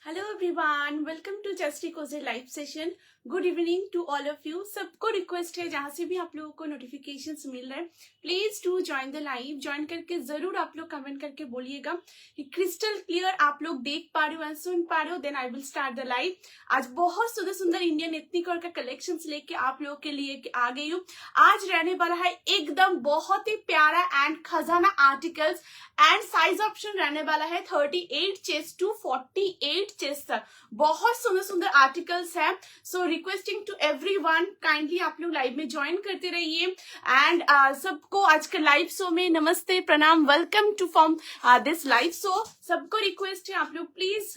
Hello everyone, welcome to जस्टी कोजे live session. Good evening to all of you. सबको request है जहाँ से भी आप लोगों को नोटिफिकेशंस मिल रहे हैं, please to join the live. Join करके जरूर आप लोग कमेंट करके बोलिएगा कि क्रिस्टल क्लियर आप लोग देख पा रहे हो या सुन पा रहे हो, then I will start the live. आज बहुत सुंदर सुंदर इंडियन एथनिक वेयर का कलेक्शंस लेके आप लोगों के लिए आ गई हूँ। आज रहने वाला है एकदम बहुत ही प्यारा एंड खजाना आर्टिकल्स एंड साइज ऑप्शन रहने वाला है 38 चेस्ट टू 48 चेस्ट तक। बहुत सुंदर सुंदर आर्टिकल्स है। सो रिक्वेस्टिंग टू एवरीवन, काइंडली आप लोग लाइव में ज्वाइन करते रहिए। एंड सबको आज के लाइव शो में नमस्ते, प्रणाम, welcome to from this live show. सबको रिक्वेस्ट है आप लोग प्लीज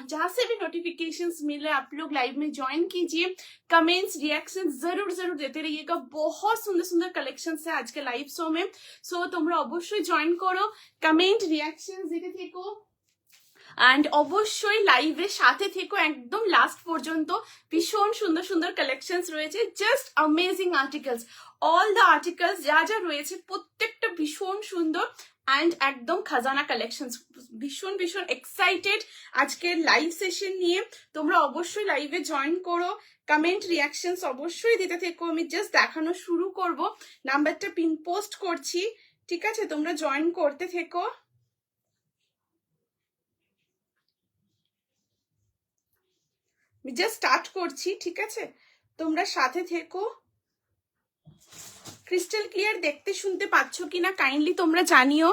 जहां से भी नोटिफिकेशंस मिल रहे आप लोग लाइव में ज्वाइन कीजिए। कमेंट्स रिएक्शन जरूर जरूर देते रहिएगा। बहुत सुंदर सुंदर कलेक्शंस है आज के लाइव शो में। सो তোমরা অবশ্যই জয়েন করো, কমেন্ট রিঅ্যাকশন দিতে থেকো এন্ড অবশ্যই লাইভের সাথে থেকো একদম লাস্ট পর্যন্ত। ভীষণ সুন্দর সুন্দর কালেকশনস রয়েছে, just amazing articles. All the articles যা যা রয়েছে প্রত্যেকটা ভীষণ সুন্দর এন্ড একদম খাজানা কালেকশনস। ভীষণ ভীষণ এক্সাইটেড আজকের লাইভ সেশন নিয়ে। তোমরা অবশ্যই লাইভে জয়েন করো, কমেন্ট রিঅ্যাকশনস অবশ্যই দিতে থেকো। আমি জাস্ট দেখানো শুরু করব, নাম্বারটা পিন পোস্ট করছি, ঠিক আছে? তোমরা জয়েন করতে থেকো। আমি জাস্ট স্টার্ট করছি, ঠিক আছে? তোমরা সাথে থেকো। ক্রিস্টাল ক্লিয়ার দেখতে শুনতে পাচ্ছ কিনা কাইন্ডলি তোমরা জানিও।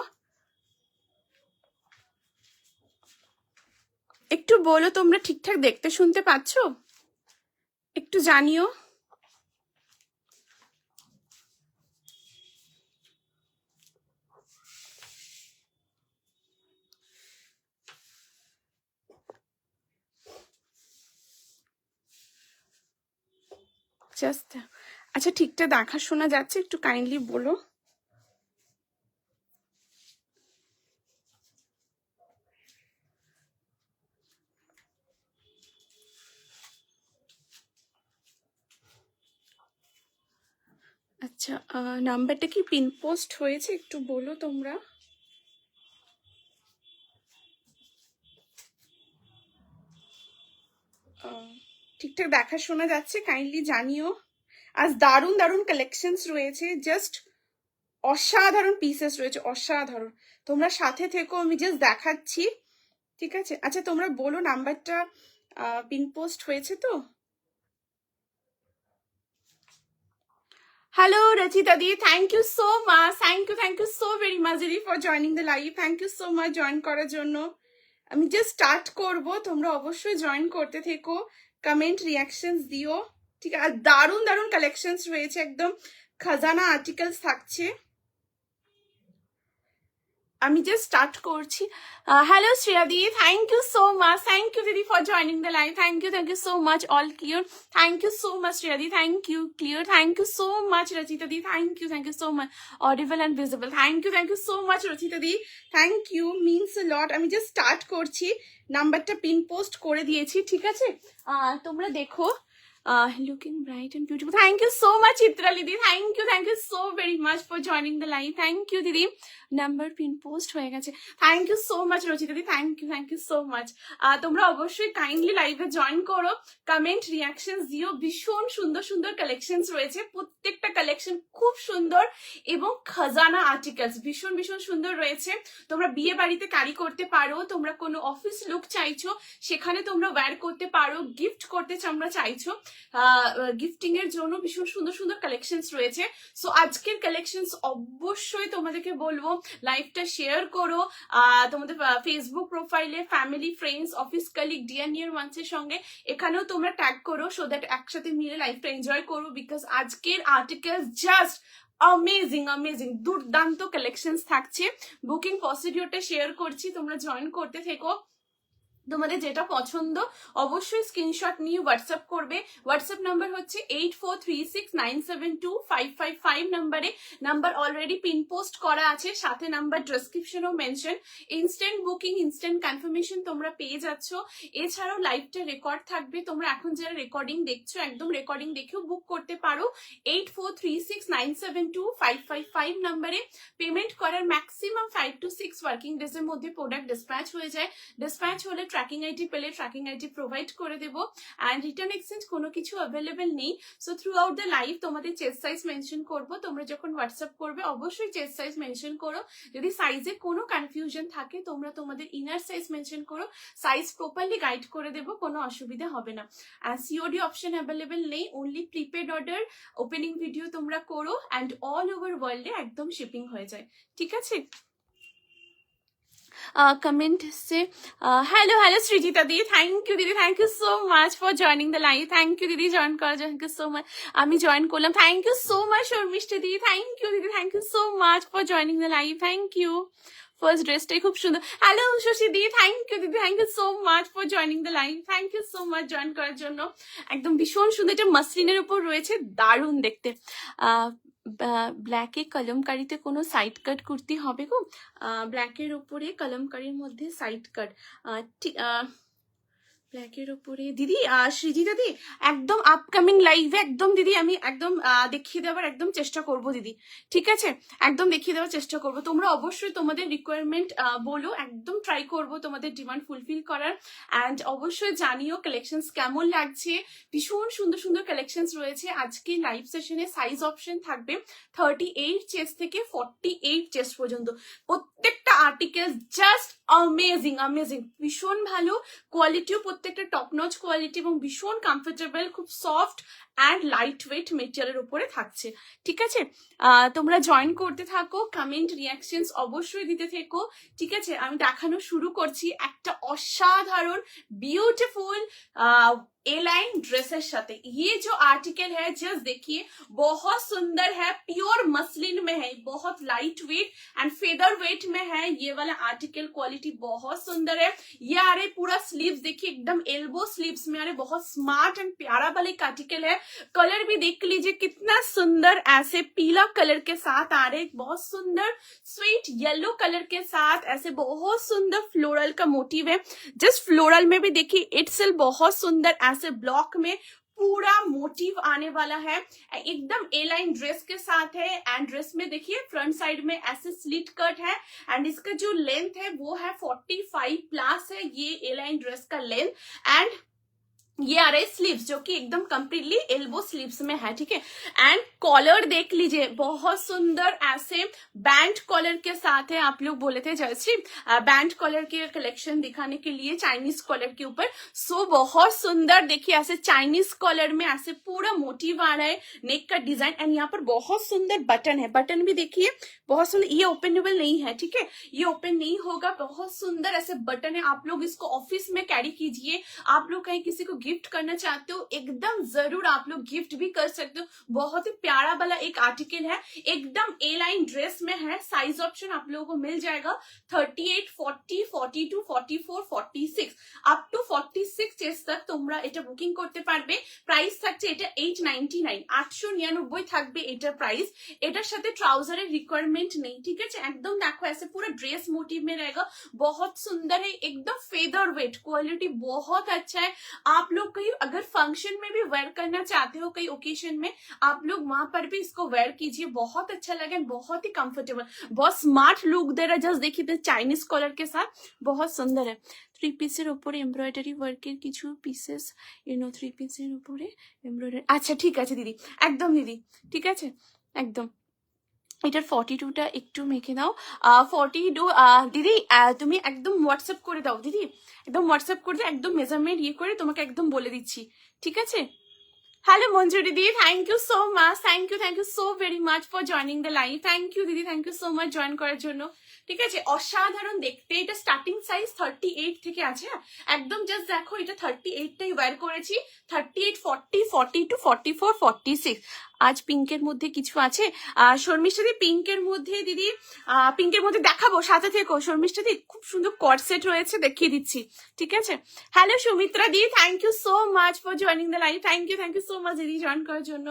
একটু বলো তোমরা ঠিকঠাক দেখতে শুনতে পাচ্ছ, একটু জানিও। জাস্ট আচ্ছা, ঠিকঠাক দেখা শোনা যাচ্ছে? একটু কাইন্ডলি বলো। আচ্ছা, নাম্বারটা কি পিন পোস্ট হয়েছে? একটু বলো তোমরা। ঠিকঠাক দেখা শোনা যাচ্ছে? কাইন্ডলি জানিও। আজ দারুণ দারুণ কালেকশনস রয়েছে, জাস্ট অসাধারণ পিসেস রয়েছে, অসাধারণ। তোমরা সাথে থেকো, আমি জাস্ট দেখাচ্ছি, ঠিক আছে? আচ্ছা তোমরা বলো নাম্বারটা পিন পোস্ট হয়েছে তো? Hello Rachita di, thank you so much, thank you so very much Didi for joining the live. Thank you so much join করার জন্য। আমি জাস্ট স্টার্ট করব, তোমরা অবশ্যই জয়েন করতে থেকো, কমেন্ট রিঅ্যাকশনস দিও, ঠিক আছে? আর দারুণ দারুণ কালেকশনস রয়েছে, একদম খাজানা আর্টিকেলস থাকছে। আমি জাস্ট স্টার্ট করছি। হ্যালো শ্রেয়া দি, thank you so much, thank you দিদি for joining the live. Thank you so much. All clear? Thank you so much Shreya দি, thank you. Clear? Thank you so much Rachita দি, thank you so much. Audible and visible, thank you so much Rachita দি, thank you, means a lot. আমি just start করছি, নাম্বারটা pin post করে দিয়েছি, ঠিক আছে? তোমরা দেখো। Looking bright and beautiful. Thank you so much Chitra Didi, thank you so very much for joining the live. Thank you Didi. Number pin post হয়ে গেছে। Thank you so much Rachita দি, thank you so much. তোমরা অবশ্যই kindly লাইভে join করো, comment reactions দিও। ভীষণ সুন্দর সুন্দর কালেকশনস রয়েছে, প্রত্যেকটা কালেকশন খুব সুন্দর এবং খাজানা আর্টিকেলস ভীষণ ভীষণ সুন্দর রয়েছে। তোমরা বিয়ে বাড়িতে ক্যারি করতে পারো, তোমরা কোনো অফিস লুক চাইছো সেখানে তোমরা ওয়্যার করতে পারো, গিফট করতে তোমরা চাইছো, গিফটিং এর জন্য ভীষণ সুন্দর সুন্দর কালেকশনস রয়েছে। সো আজকের কালেকশনস অবশ্যই তোমাদেরকে বলবো লাইভটা শেয়ার করো তোমাদের ফেসবুক প্রোফাইলে, family, friends, office colleague, dear near ওয়ান্সের সঙ্গে এখানেও তোমরা ট্যাগ করো, সো দ্যাট একসাথে মিলে লাইভটা এনজয় করো। বিকজ আজকের আর্টিকেলস জাস্ট অ্যামেজিং দুর্দান্ত কালেকশনস থাকছে। বুকিং প্রসিডিওরটা শেয়ার করছি, তোমরা জয়েন করতে থেকো। তোমাদের যেটা পছন্দ অবশ্যই স্ক্রিনশট নিয়ে হোয়াটসঅ্যাপ করবে। হোয়াটসঅ্যাপ নাম্বার হচ্ছে 8436972555 নাম্বারে। নাম্বার অলরেডি পিন পোস্ট করা আছে, সাথে নাম্বার ডেসক্রিপশনেও mention. Instant booking, instant confirmation তোমরা পেয়ে যাচ্ছ। এছাড়াও লাইভটা রেকর্ড থাকবে, তোমরা এখন যারা রেকর্ডিং দেখছো একদম রেকর্ডিং দেখেও বুক করতে পারো 8436972555 নাম্বারে। পেমেন্ট করার ম্যাক্সিমাম 5 to 6 ওয়ার্কিং ডেজ এর মধ্যে প্রোডাক্ট ডিসপ্যাচ হয়ে যায়। ডিসপ্যাচ হলে ট্র্যাকিং আইডি পেলে ট্র্যাকিং আইডি প্রোভাইড করে দেবো। অ্যান্ড রিটার্ন এক্সচেঞ্জ কোনো কিছু অ্যাভেলেবেল নেই। So through out the life তোমাদের চেস্ট সাইজ মেনশন করবো, তোমরা যখন হোয়াটসঅ্যাপ করবে অবশ্যই চেস্ট সাইজ মেনশন করো। যদি সাইজে কোনো কনফিউশন থাকে তোমরা তোমাদের ইনার সাইজ মেনশন করো, সাইজ প্রপারলি গাইড করে দেবো, কোনো অসুবিধা হবে না। আর সিওডি অপশন অ্যাভেলেবেল নেই, only prepaid order, opening video তোমরা করো অ্যান্ড অল ওভার ওয়ার্ল্ডে একদম শিপিং হয়ে যায়, ঠিক আছে। কমেন্ট সে হ্যালো হ্যালো সৃজিতা দি, থ্যাংক ইউ দিদি, thank you so much for joining the live, thank you দিদি জয়েন করার জন্য, থ্যাংক ইউ সো মাচ। আমি জয়েন করলাম, thank you so much Sharmishtha দি, থ্যাংক ইউ দিদি, thank you so much for joining the live, thank you. First ড্রেসটাই খুব সুন্দর, হ্যালো শশী দি, থ্যাংক ইউ দিদি, thank you so much for joining the live, thank you so much join করার জন্য। একদম ভীষণ সুন্দর, এটা মাসলিনের উপর রয়েছে, দারুণ দেখতে। ব্ল্যাকে কলমকারিতে কোনো সাইড কাট কুর্তি হবে গো? ব্ল্যাকের উপরে কলমকারির মধ্যে সাইড কাট, ঠিক ব্ল্যাকের উপরে দিদি, সৃজিতা দি একদম আপকামিং লাইভে একদম দিদি আমি একদম দেখিয়ে দেওয়ার একদম চেষ্টা করব দিদি, ঠিক আছে, একদম দেখিয়ে দেওয়ার চেষ্টা করব। তোমরা অবশ্যই তোমাদের রিকোয়ারমেন্ট বলো, একদম ট্রাই করব তোমাদের ডিমান্ড ফুলফিল করার। অ্যান্ড অবশ্যই জানিও কালেকশনস কেমন লাগছে, ভীষণ সুন্দর সুন্দর কালেকশনস রয়েছে আজকে লাইভ সেশনে। সাইজ অপশন থাকবে 38 চেস্ট থেকে 48 চেস্ট পর্যন্ত, প্রত্যেকটা আর্টিকেল জাস্ট অ্যামেজিং অ্যামেজিং, ভীষণ ভালো কোয়ালিটিও, প্রত্যেকটা টপ নচ কোয়ালিটি এবং ভীষণ কমফোর্টেবল, খুব সফট অ্যান্ড লাইট ওয়েট মেটেরিয়ালের উপরে থাকছে, ঠিক আছে। তোমরা জয়েন করতে থাকো, কমেন্ট রিয়াকশনস অবশ্যই দিতে থেকো, ঠিক আছে। আমি দেখানো শুরু করছি একটা অসাধারণ বিউটিফুল ए लाइन ड्रेसेस साथे। ये जो आर्टिकल है जस्ट देखिए, बहुत सुंदर है, प्योर मसलिन में है, बहुत light weight and feather wait में है ये वाला आर्टिकल, क्वालिटी बहुत सुंदर है। ये आ रहे पूरा स्लीव्स देखिए, एकदम एल्बो स्लीव्स में आ रहे, बहुत स्मार्ट एंड प्यारा वाला एक आर्टिकल है। कलर भी देख लीजिए कितना सुंदर, ऐसे पीला कलर के साथ आ रहे, बहुत सुंदर स्वीट येलो कलर के साथ, ऐसे बहुत सुंदर फ्लोरल का मोटिव है। जस्ट फ्लोरल में भी देखिए इट्सेल्फ बहुत सुंदर, ऐसे ब्लॉक में पूरा मोटिव आने वाला है, एकदम ए लाइन ड्रेस के साथ है। एंड ड्रेस में देखिए फ्रंट साइड में ऐसे स्लिट कट है एंड इसका जो लेंथ है वो है 45 प्लस है, ये ए लाइन ड्रेस का लेंथ। एंड ये आ रहे स्लीव्स जो कि एकदम कंप्लीटली एल्बो स्लीव्स में है, ठीक है। एंड कॉलर देख लीजिए, बहुत सुंदर ऐसे बैंड कॉलर के साथ है। आप लोग बोले थे जयश्री बैंड कॉलर के कलेक्शन दिखाने के लिए चाइनीज कॉलर के ऊपर, सो बहुत सुंदर देखिए, ऐसे चाइनीज कॉलर में ऐसे पूरा मोटिव आ रहा है, नेक का डिजाइन। एंड यहाँ पर बहुत सुंदर बटन है, बटन भी देखिए बहुत सुंदर, ये ओपनेबल नहीं है, ठीक है, ये ओपन नहीं होगा, बहुत सुंदर ऐसे बटन है। आप लोग इसको ऑफिस में कैरी कीजिए, आप लोग कहीं किसी को गिफ्ट करना चाहते हो एकदम जरूर आप लोग गिफ्ट भी कर सकते हो। बहुत ही प्यारा वाला एक आर्टिकल है, एकदम ए लाइन ड्रेस में है। साइज ऑप्शन आप लोगों को मिल जाएगा 38, 40, 42, 44, 46 अप टू 46 চেস্ট तक তোমরা এটা বুকিং করতে পারবে। প্রাইস থাকছে এটা 899, 899 থাকবে এটার প্রাইস। এটার সাথে ট্রাউজারের রিকোয়ারমেंट नहीं, ठीक है। एकदम देखो ऐसे पूरा ड्रेस मोटिव में रहेगा, बहुत सुंदर है, एकदम फेदर वेट, क्वालिटी बहुत अच्छा है। आप लोग कहीं अगर फंक्शन में भी वेयर करना चाहते हो, कई ओकेजन में आप लोग वहां पर भी इसको वेयर कीजिए, बहुत अच्छा लगे, बहुत ही कंफर्टेबल, बहुत स्मार्ट लुक दे रहा है। जस्ट देखिए चाइनीज कलर के साथ बहुत सुंदर है। थ्री পিসের উপরে এমব্রয়ডারি ওয়ার্কের কিছু পিসেস, থ্রি পিসের উপরে এমব্রয়ডারি, আচ্ছা ঠিক আছে দিদি, একদম দিদি, ঠিক আছে একদম। এটার 42টা একটু মেখে দাও, 42 দিদি তুমি একদম হোয়াটসঅ্যাপ করে দাও দিদি, একদম হোয়াটসঅ্যাপ করে দাও, একদম মেজারমেন্ট ইয়ে করে তোমাকে একদম বলে দিচ্ছি, ঠিক আছে। হ্যালো মঞ্জু দিদি, thank you so much, thank you so very much for joining the live, thank you দিদি, thank you so much join করার জন্য, ঠিক আছে। অসাধারণ দেখতে, এটা স্টার্টিং সাইজ 38 থেকে আছে, একদম জাস্ট দেখো এটা 38টাই ওয়্যার করেছি, 38, 40, 42, 44, 46। আজ পিঙ্কের মধ্যে কিছু আছে শর্মিষ্ঠা দি, পিঙ্কের মধ্যে দিদি, পিঙ্কের মধ্যে দেখাবো, সাথে থেকো শর্মিষ্ঠা দি, খুব সুন্দর কর্সেট রয়েছে দেখিয়ে দিচ্ছি, ঠিক আছে। হ্যালো সুমিত্রা দি, thank you so much for joining the live, thank you so much দিদি জয়েন করার জন্য,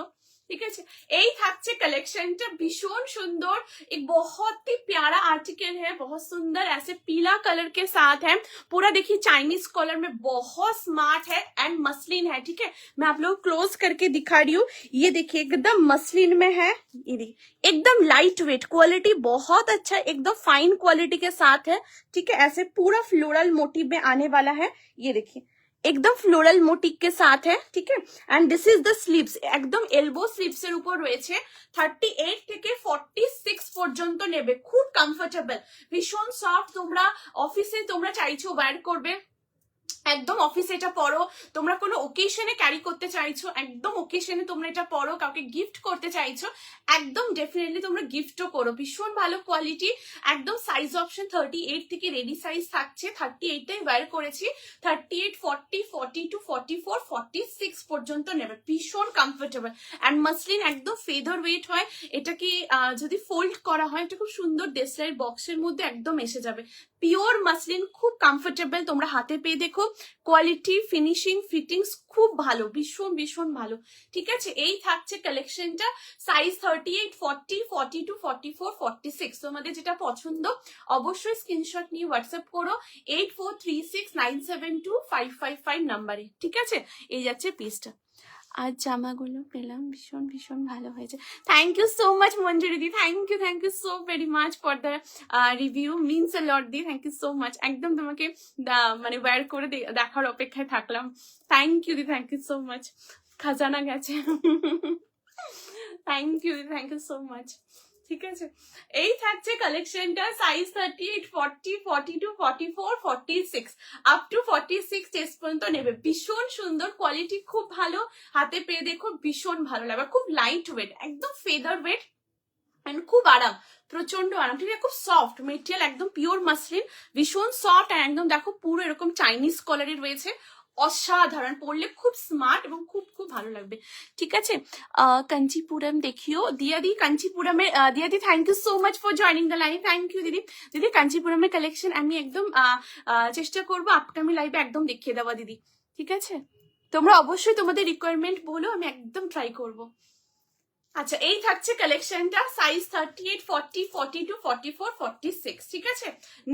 ठीक है। यही থাকছে कलेक्शनটা, भीषण सुंदर, एक बहुत ही प्यारा आर्टिकल है, बहुत सुंदर ऐसे पीला कलर के साथ है, पूरा देखिए चाइनीज कलर में, बहुत स्मार्ट है एंड मसलिन है। ठीक है, मैं आप लोग क्लोज करके दिखा रही हूँ, ये देखिए एकदम मसलिन में है, ये देखिए एकदम लाइट वेट, क्वालिटी बहुत अच्छा, एकदम फाइन क्वालिटी के साथ है। ठीक है, ऐसे पूरा फ्लोरल मोटिव में आने वाला है, ये देखिए एकदम फ्लोरल मोटिव के साथ है। ठीक है, and this is the sleeves, एकदम एल्बो स्लीव्स এর উপর রয়েছে। 38 থেকে 46 পর্যন্ত নেবে, খুব কমফোর্টেবল, ভীষণ সফট। তোমরা অফিসে তোমরা চাইছো ওয়্যার করবে, একদম অফিসে এটা পরো, তোমরা কোনো ওকেশনে ক্যারি করতে চাইছো, একদম ওকেশনে তোমরা এটা পরো, কাউকে গিফট করতে চাইছো, একদম ডেফিনেটলি তোমরা গিফটও করো। ভীষণ ভালো কোয়ালিটি, একদম সাইজ অপশন 38 থেকে রেডি সাইজ থাকছে, 38 টাই ওয়্যার করেছি, 38, 40, 42, 44, 46 পর্যন্ত নেবে, ভীষণ কমফোর্টেবল অ্যান্ড মাসলিন, একদম ফেদার ওয়েট হয়। এটাকে যদি ফোল্ড করা হয় এটা খুব সুন্দর দেশলাই বক্সের মধ্যে একদম এসে যাবে। পিওর মাসলিন, খুব কমফোর্টেবল, তোমরা হাতে পেয়ে দেখো, কোয়ালিটি, ফিনিশিং, ফিটিংস খুব ভালো, ভীষণ ভীষণ ভালো। ঠিক আছে, এই থাকছে কালেকশনটা, সাইজ 38, 40, 42, 44, 46, তোমাদের যেটা পছন্দ অবশ্যই স্ক্রিনশট নিয়ে হোয়াটসঅ্যাপ করো 8436972555 নাম্বারে। ঠিক আছে, এই যাচ্ছে পিসটা। आज জামাগুলো পেলাম, ভীষণ ভীষণ ভালো হয়েছে। Thank you so much Manjuri দি, thank you so very much for the review, means a lot দি, থ্যাংক ইউ সো মাচ। একদম তোমাকে মানে ওয়্যার করে দেখার অপেক্ষায় থাকলাম। থ্যাংক ইউ দি, থ্যাংক ইউ সো মাচ। খাজানা গেছে। Thank you so much. ঠিক আছে, এই থাকছে কালেকশনটা, সাইজ 38, 40, 42, 44, 46 আপ টু 46 চেস্ট পর্যন্ত নেবে, ভীষণ সুন্দর কোয়ালিটি, খুব ভালো, হাতে পেয়ে দেখো ভীষণ ভালো লাগবে, খুব লাইট ওয়েট, একদম ফেদার ওয়েট এন্ড খুব আরাম, প্রচন্ড আরাম। ঠিক আছে, খুব সফট মেটেরিয়াল, একদম পিওর মাসলিন, ভীষণ সফট, একদম দেখো পুরো এরকম চাইনিজ কলারে রয়েছে, অসাধারণ, পরলে খুব স্মার্ট এবং খুব খুব ভালো লাগবে। ঠিক আছে, কাঞ্চিপুরম দেখিও দিয়াদি, কাঞ্চিপুরমের দিয়াদি, thank you so much for joining the live, thank you দিদি। দিদি কাঞ্চিপুরমের কালেকশন আমি একদম চেষ্টা করবো আপকামিং লাইভে একদম দেখিয়ে দেওয়া দিদি। ঠিক আছে, তোমরা অবশ্যই তোমাদের রিকোয়ারমেন্ট বলো, আমি একদম ট্রাই করবো। আচ্ছা, এই থাকছে কালেকশনটা, সাইজ 38, 40, 42, 44, 46। ঠিক আছে,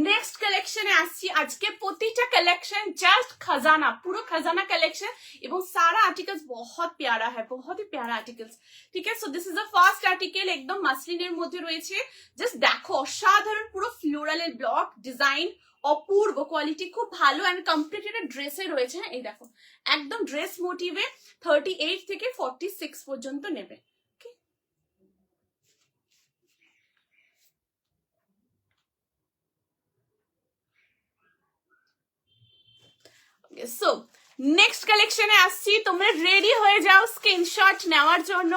নেক্সট কালেকশনে আসছি। আজকে প্রতিটা কালেকশন জাস্ট खजाना, পুরো खजाना কালেকশন, এবং সারা আর্টিকেলস बहुत प्यारा है, बहुत ही प्यारा आर्टिकल्स। ঠিক আছে, so this is the first article, একদম মাসলিনের মধ্যে রয়েছে, জাস্ট দেখো অসাধারণ, পুরো ফ্লোরালের ব্লক ডিজাইন, অপূর্ব কোয়ালিটি, খুব ভালো এন্ড কমপ্লিট একটা ড্রেসে রয়েছে। এই দেখো একদম ড্রেস মোটিভে, 38 থেকে 46 পর্যন্ত নেবে। সো নেক্সট কালেকশনে আসছি, তোমরা রেডি হয়ে যাও স্ক্রিনশট নেওয়ার জন্য।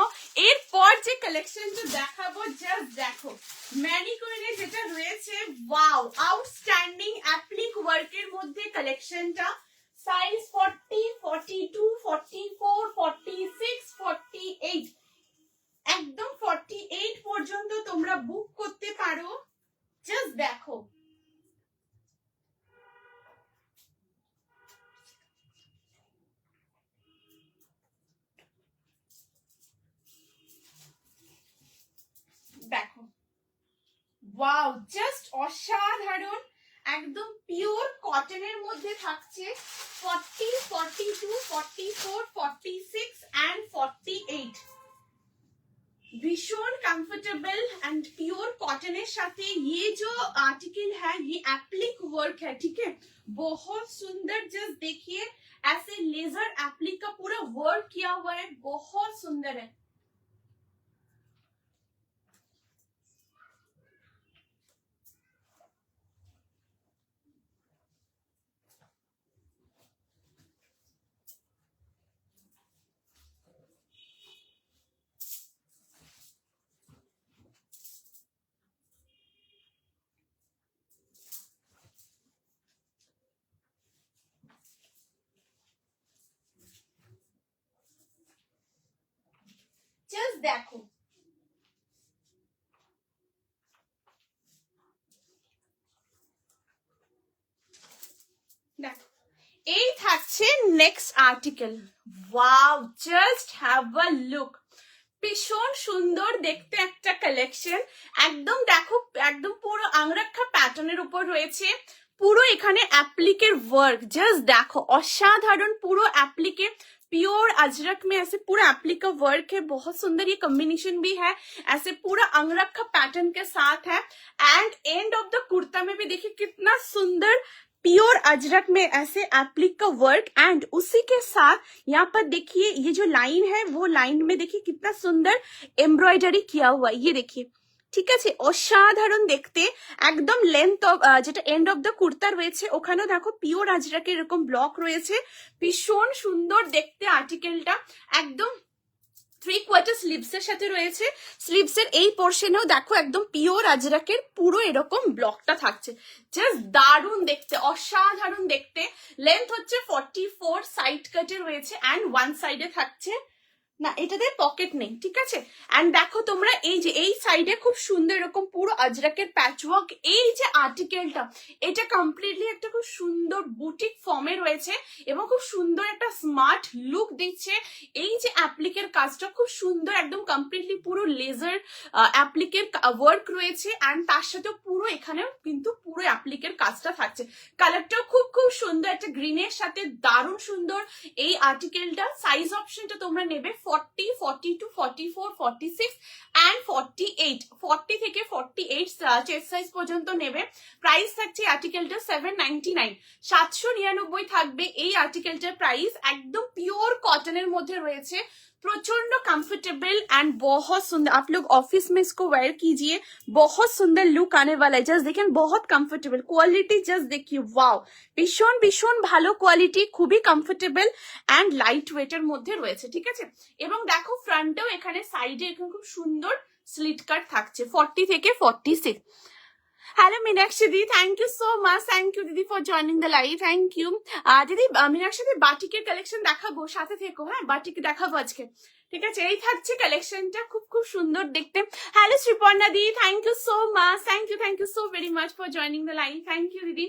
এরপর যে কালেকশনটা দেখাবো, জাস্ট দেখো ম্যানিকুইনে যেটা রয়েছে, ওয়াও, আউটস্ট্যান্ডিং অ্যাপ্লিক ওয়ার্কের মধ্যে কালেকশনটা, সাইজ 40, 42, 44, 46, 48, একদম 48 পর্যন্ত তোমরা বুক করতে পারো। জাস্ট দেখো, দেখো ওয়াও, জাস্ট অসাধারণ, একদম পিওর কটনের মধ্যে থাকছে, 40, 42, 44, 46 एंड 48, भीषण कंफर्टेबल एंड प्योर कॉटনের साथे ये जो आर्टिकल है ये एप्लिक वर्क है। ठीक है, बहुत सुंदर, जस्ट देखिए ऐसे लेजर एप्लिक का पूरा वर्क किया हुआ है, बहुत सुंदर है। জাস্ট দেখো, দেখো এই থাকছে next article, wow, just have a look, ভীষণ সুন্দর দেখতে একটা কালেকশন, একদম দেখো একদম পুরো আংরাক্ষা প্যাটার্নের উপর রয়েছে, পুরো এখানে অ্যাপ্লিকের वर्क जस्ट देखो असाधारण, पूरा एप्लीके प्योर अजरक में ऐसे पूरा एप्लिक का वर्क है, बहुत सुंदर ये कॉम्बिनेशन भी है, ऐसे पूरा अंगरखा पैटर्न के साथ है। And end of the kurta में भी देखिए कितना सुंदर प्योर अजरक में ऐसे एप्लिक का वर्क, एंड उसी के साथ यहाँ पर देखिए ये जो लाइन है वो लाइन में देखिए कितना सुंदर एम्ब्रॉयडरी किया हुआ है, ये देखिए ঠিক আছে, অসাধারণ দেখতে একদম লেন্থ অফ যেটা এন্ড অফ দ্য কুর্তা রয়েছে ওখানেও দেখো পিওর আজরাকের এরকম ব্লক রয়েছে, ভীষণ সুন্দর দেখতে আর্টিকেলটা, একদম 3/4 স্লিভস এর সাথে রয়েছে, স্লিভস এর এই পোর্শনেও দেখো একদম পিওর আজরাকের পুরো এরকম ব্লকটা থাকছে, জাস্ট দারুণ দেখতে, অসাধারণ দেখতে। লেন্থ হচ্ছে 44, সাইড কাটে রয়েছে এন্ড ওয়ান সাইডে থাকছে না, এটাতে পকেট নেই, ঠিক আছে। এন্ড দেখো তোমরা এই যে এই সাইডে খুব সুন্দর এরকম পুরো আজরাকের প্যাচওয়ার্ক, এই যে আর্টিকেলটা এটা কমপ্লিটলি একটা খুব সুন্দর বুটিক ফর্মে রয়েছে এবং খুব সুন্দর একটা স্মার্ট লুক দিচ্ছে। এই যে অ্যাপ্লিকের কাজটা খুব সুন্দর, একদম কমপ্লিটলি পুরো লেজার অ্যাপ্লিকের ওয়ার্ক রয়েছে, এন্ড তার সাথে পুরো এখানেও কিন্তু পুরো অ্যাপ্লিকের কাজটা থাকছে। কালারটাও খুব খুব সুন্দর, একটা গ্রিনের সাথে দারুণ সুন্দর এই আর্টিকেলটা। সাইজ অপশনটা তোমরা নেবে 40, 42, 44, 46 and 48, 40 থেকে 48 চেস্ট সাইজ পর্যন্ত নেবে। প্রাইস থাকছে আর্টিকেলটা 799, 799 থাকবে এই আর্টিকেলটার প্রাইস। একদম পিওর কটনের মধ্যে রয়েছে, प्रचंड कंफर्टेबल एंड बहुत सुंदर, आप लोग ऑफिस में इसको वेयर कीजिए, बहुत सुंदर लुक आने वाला है। जस्ट देखें बहुत कंफर्टेबल, क्वालिटी जस्ट देखिए वाओ, भीषण भीषण ভালো কোয়ালিটি, খুবই কমফোর্টেবল এন্ড লাইট ওয়েটের মধ্যে রয়েছে, ঠিক আছে। এবং দেখো ফ্রন্টেও এখানে সাইডে এখানে খুব সুন্দর স্লিট কাট থাকছে 40 থেকে 46। হ্যালো মীনাক্ষী দি, thank you so much, thank you দিদি for joining the live, thank you. দিদি মীনাক্ষী দি বাটিকের কালেকশন দেখাবো, সাথে থেকো, হ্যাঁ বাটিক দেখাবো আজকে, ঠিক আছে। এই থাকছে কালেকশনটা, খুব খুব সুন্দর দেখতে। হ্যালো শ্রীপর্ণা দি, thank you so much, thank you so very much for joining the live, thank you দিদি,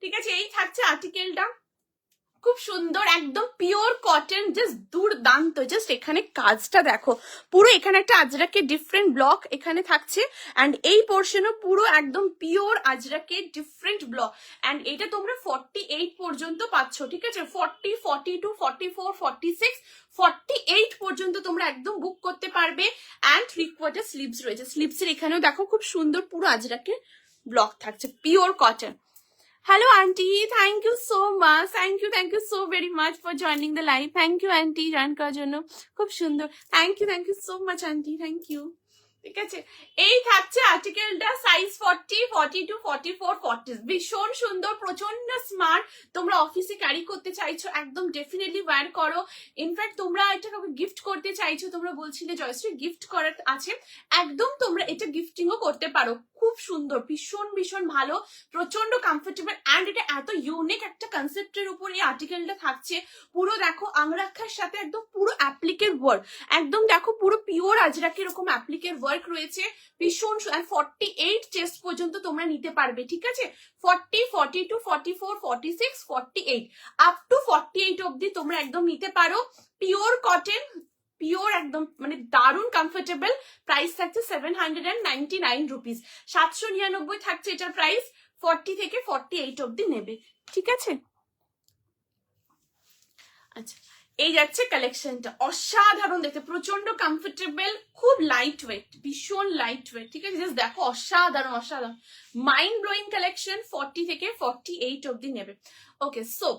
ঠিক আছে। এই থাকছে আর্টিকেলটা, খুব সুন্দর একদম পিওর কটন, জাস্ট দুর্দান্ত। জাস্ট এখানে কাজটা দেখো, পুরো এখানে একটা আজরাকের ডিফারেন্ট ব্লক এখানে থাকছে, এন্ড এই পোর্শনও পুরো একদম পিওর আজরাকের ডিফারেন্ট ব্লক, এন্ড এটা তোমরা 48 পর্যন্ত পাচ্ছ, ঠিক আছে। 40, 42, 44, 46, 48 পর্যন্ত তোমরা একদম বুক করতে পারবে। এন্ড 3/4 স্লিভস রয়েছে, স্লিভসের এখানেও দেখো খুব সুন্দর পুরো আজরাকের ব্লক থাকছে, pure cotton. Hello aunty, thank you so much, thank you so very much for joining the live, thank you aunty join করার জন্য, খুব সুন্দর, thank you so much aunty, thank you, ঠিক আছে। এই থাকছে আর্টিকেলটা, সাইজ 40, 42, 44, 40, ভীষণ সুন্দর, প্রচন্ড স্মার্ট। তোমরা অফিসে ক্যারি করতে চাইছো, একদম ডেফিনেটলি ওয়্যার করো। ইনফ্যাক্ট তোমরা এটা কাউকে গিফট করতে চাইছো, তোমরা বলছিলে জয়শ্রী গিফট করার আছে, একদম তোমরা এটা গিফটিংও করতে পারো। খুব সুন্দর, ভীষণ ভীষণ ভালো, প্রচন্ড কমফোর্টেবল, এন্ড এটা এত ইউনিক একটা কনসেপ্টের উপর এই আর্টিকেলটা থাকছে। পুরো দেখো আংরাক্ষার সাথে একদম পুরো অ্যাপ্লিকের ওয়ার্ক, একদম দেখো পুরো পিওর আজরাকের এরকম অ্যাপ্লিকের ওয়ার্ক রয়েছে, ভীষণ। 48 চেস্ট পর্যন্ত তোমরা নিতে পারবে, ঠিক আছে। 40, 42, 44, 46, 48 আপ টু 48 অব্দি তোমরা একদম নিতে পারো। পিওর কটন, পিওর একদম মানে দারুণ কমফোর্টেবল। প্রাইস থাকছে 799 রুপিস, 799 থাকছে এটার প্রাইস। 40 থেকে 48 অব্দি নেবে, ঠিক আছে। আচ্ছা, এই যাচ্ছে কালেকশনটা, অসাধারণ দেখতে, প্রচন্ড কমফোর্টেবল, খুব লাইট ওয়েট, ভীষণ লাইট ওয়েট, ঠিক আছে। জাস্ট দেখো অসাধারণ অসাধারণ, माइंड ब्लोइंग कलेक्शन। 40 থেকে 48 অব্দি নেবে। ओके, सो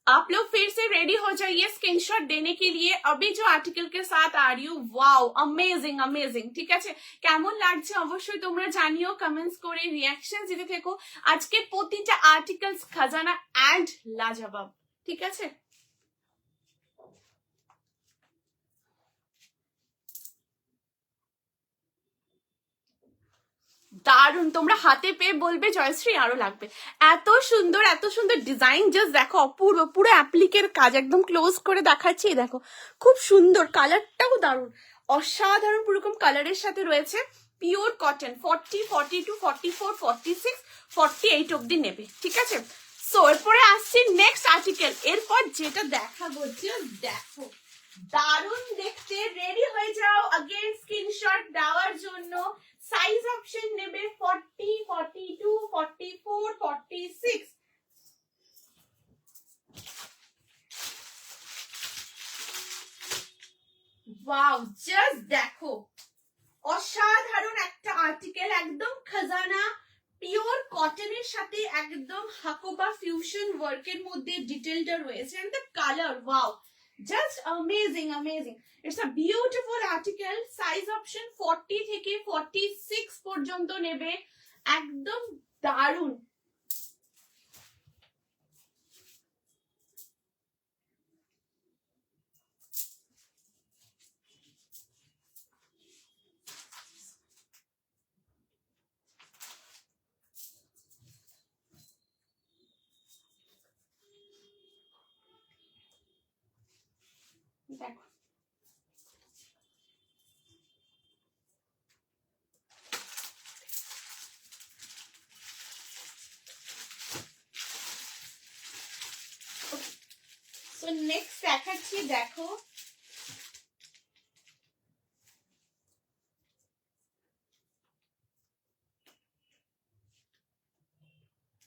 आप लोग फिर से रेडी हो जाइए स्क्रीनशॉट देने के लिए। अभी जो आर्टिकल के साथ आ रही हूँ, वाओ अमेजिंग अमेजिंग, ঠিক আছে। কেমন লাগছে অবশ্যই তোমরা জানিও কমেন্টস করে, রিঅ্যাকশন দিতে থেকো। আজকে প্রতিটা আর্টিকেলস খাজানা এন্ড লাজবাব, ঠিক আছে। দারুন, তোমরা হাতে পেয়ে বলবে জয়শ্রী আরো লাগবে। এত সুন্দর ডিজাইন, জাস্ট দেখো অপূর্ব, পুরো অ্যাপ্লিকের কাজ, একদম ক্লোজ করে দেখাচ্ছি, দেখো খুব সুন্দর, কালারটাও দারুন, অসাধারণ পুরোকম কালারের সাথে রয়েছে। পিওর কটন, 40, 42, 44, 46, 48 অব্দি নেবে, ঠিক আছে। সো এরপরে আসছি নেক্সট আর্টিকেল। এরপর যেটা দেখাবো, জাস্ট দেখো দারুণ দেখতে। রেডি হয়ে যাও अगेन স্ক্রিনশট দেওয়ার জন্য। সাইজ অপশন নেবে 40, 42, 44, 46। ওয়াও, জাস্ট দেখো, অসাধারণ একটা আর্টিকেল, একদম খাজানা পিওর কটনের সাথে একদম হাকোবা ফিউশন ওয়ার্কের মধ্যে ডিটেলটা রয়েছে। And the colour, wow, just amazing amazing. It's a beautiful article. Size option 40 থেকে 46 পর্যন্ত নেবে, একদম দারুণ। দেখো, সো নেক্সট দেখাচ্ছি, দেখো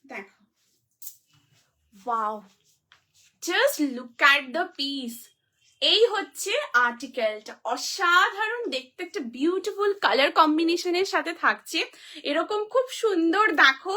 দেখো, wow, just look at the piece. এই হচ্ছে আর্টিকেলটা, অসাধারণ দেখতে, একটা বিউটিফুল কালার কম্বিনেশনের সাথে থাকছে। এরকম খুব সুন্দর দেখো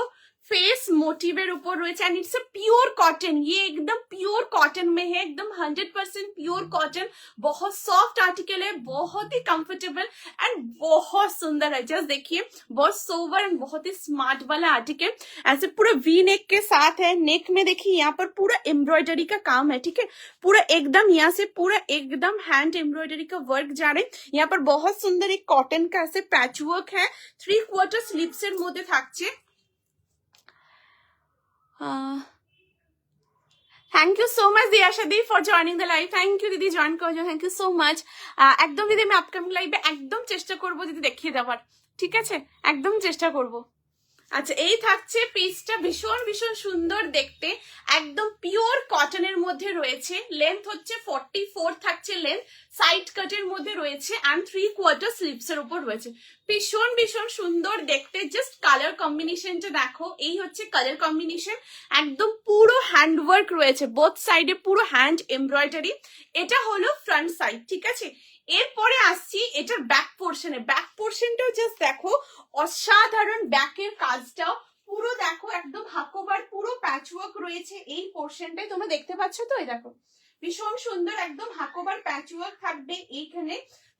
फेस मोटिवेर ऊपर रही है and it's a pure cotton. ये एकदम प्योर कॉटन में है, एकदम 100% प्योर कॉटन। बहुत सॉफ्ट आर्टिकल है, बहुत ही कंफर्टेबल एंड बहुत सुंदर है। जस्ट देखिए, बहुत सोवर एंड बहुत ही स्मार्ट वाला आर्टिकल। ऐसे पूरा वी नेक के साथ है। नेक में देखिए यहाँ पर पूरा एम्ब्रॉयडरी का काम है, ठीक है, पूरा एकदम यहाँ से पूरा एकदम हैंड एम्ब्रॉयडरी का वर्क जा रहे हैं। यहाँ पर बहुत सुंदर एक कॉटन का ऐसे पैच वर्क है। 3/4 स्लीव्स এর মধ্যে থাকছে। Thank you so much Diyasha दी for joining the live. Thank you दीदी, जॉइन कर थैंक यू सो मच। एकदम दीदी मैं अपकमिंग लाइवे एकदम চেষ্টা করব दीदी দেখিয়ে দেওয়ার, ঠিক আছে, একদম চেষ্টা করব। আচ্ছা, এই থাকছে পিসটা, ভীষণ ভীষণ সুন্দর দেখতে, একদম পিওর কটনের মধ্যে রয়েছে। লেন্থ হচ্ছে 44 থাকছে লেন্থ, সাইড কাটের মধ্যে রয়েছে এন্ড 3/4 স্লিভস এর উপর রয়েছে। ভীষণ ভীষণ সুন্দর দেখতে। জাস্ট কালার কম্বিনেশনটা দেখো, এই হচ্ছে কালার কম্বিনেশন। একদম পুরো হ্যান্ড ওয়ার্ক রয়েছে, বোথ সাইডে পুরো হ্যান্ড এমব্রয়ডারি। এটা হলো ফ্রন্ট সাইড, ঠিক আছে। এরপরে আসছি এটার ব্যাক পোর্শনে। ব্যাক পোর্শনটাও জাস্ট দেখো, অসাধারণ ব্যাকের কাজটাও পুরো দেখো, একদম হাকোবার পুরো প্যাচওয়ার্ক রয়েছে এই পোর্শনটাই, তোমরা দেখতে পাচ্ছ তো, এই দেখো ভীষণ সুন্দর একদম হাকোবার প্যাচওয়ার্ক থাকবে এইখানে।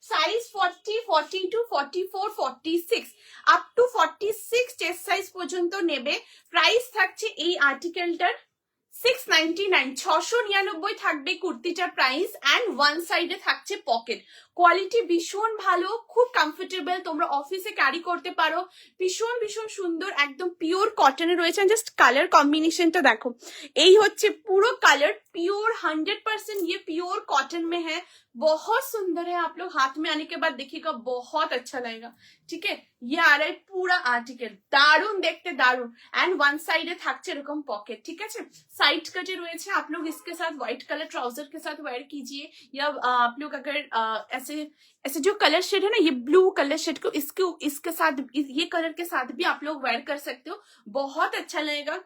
Size 40, 42, 44, 46 up to 46 chest size পর্যন্ত নেবে। প্রাইস থাকছে এই আর্টিকেলটার 699, 699 থাকবে কুর্তিটার প্রাইস এন্ড ওয়ান সাইডে থাকছে পকেট। কোয়ালিটি ভীষণ ভালো, খুব কমফোর্টেবল, তোমরা অফিসে ক্যারি করতে পারো। ভীষণ ভীষণ সুন্দর, একদম পিওর কটনে রয়েছে। জাস্ট কালার কম্বিনেশনটা দেখো, এই হচ্ছে পুরো কালার प्योर 100% ये प्योर कॉटन में है। बहुत सुंदर है, आप लोग हाथ में आने के बाद देखिएगा, बहुत अच्छा लगेगा, ठीक है। ये आ रहा है पूरा आर्टिकल, दारुण देखते दारुण एंड वन साइडे থাকছে এরকম पॉकेट, ठीक है। साइड कटे রয়েছে, आप लोग इसके साथ व्हाइट कलर ट्राउजर के साथ वेयर कीजिए, या आप लोग अगर ऐसे ऐसे जो कलर शेड है ना, ये ब्लू कलर शेड को इसके साथ, ये कलर के साथ भी आप लोग वेयर कर सकते हो, बहुत अच्छा लगेगा।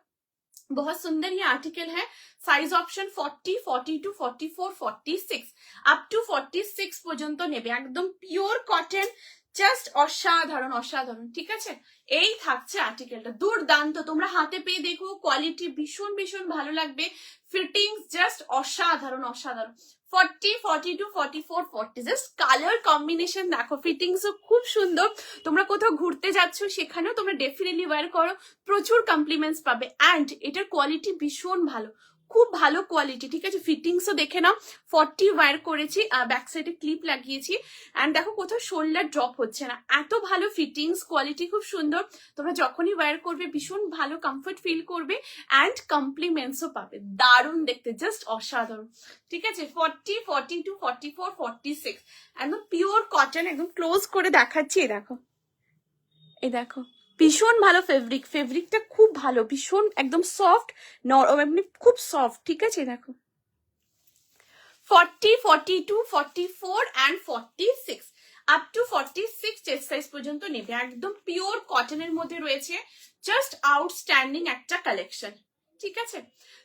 बहुत सुंदर ये आर्टिकल है। साइज ऑप्शन 40, 42, 44, 46 अप टू 46 পর্যন্ত নেবে। একদম পিওর কটন, জাস্ট অসাধারণ অসাধারণ, ঠিক আছে। এই থাকছে আর্টিকেলটা, দুর্দান্ত। তোমরা হাতে পেয়ে দেখো, কোয়ালিটি ভীষণ ভীষণ ভালো লাগবে। ফিটিংস জাস্ট অসাধারণ অসাধারণ। 40, 42, 44, 40 জাস্ট কালার কম্বিনেশন দেখো, ফিটিংসও খুব সুন্দর। তোমরা কোথাও ঘুরতে যাচ্ছ সেখানেও তোমরা ডেফিনেটলি ওয়্যার করো, প্রচুর কমপ্লিমেন্টস পাবে। অ্যান্ড এটার কোয়ালিটি ভীষণ ভালো, খুব ভালো কোয়ালিটি, ঠিক আছে। ফিটিংসও দেখে নাও, 40 ওয়্যার করেছি, ব্যাক সাইডে ক্লিপ লাগিয়েছি অ্যান্ড দেখো কোথাও শোল্ডার ড্রপ হচ্ছে না, এত ভালো ফিটিংস, কোয়ালিটি খুব সুন্দর। তোমরা যখনই ওয়্যার করবে ভীষণ ভালো কমফর্ট ফিল করবে অ্যান্ড কমপ্লিমেন্টসও পাবে, দারুণ দেখতে, জাস্ট অসাধারণ, ঠিক আছে। 40, 42, 44, 46 একদম পিওর কটন, একদম ক্লোজ করে দেখাচ্ছি। এই দেখো, এই দেখো, ভীষণ ভালো ফেব্রিক, ফেব্রিকটা খুব ভালো, ভীষণ একদম সফট, এমনি খুব সফট, ঠিক আছে। দেখো 40, 42, 44 and 46 up to 46 chest size পর্যন্ত নেবে। একদম পিওর কটনের মধ্যে রয়েছে, জাস্ট আউটস্ট্যান্ডিং একটা কালেকশন, ঠিক আছে।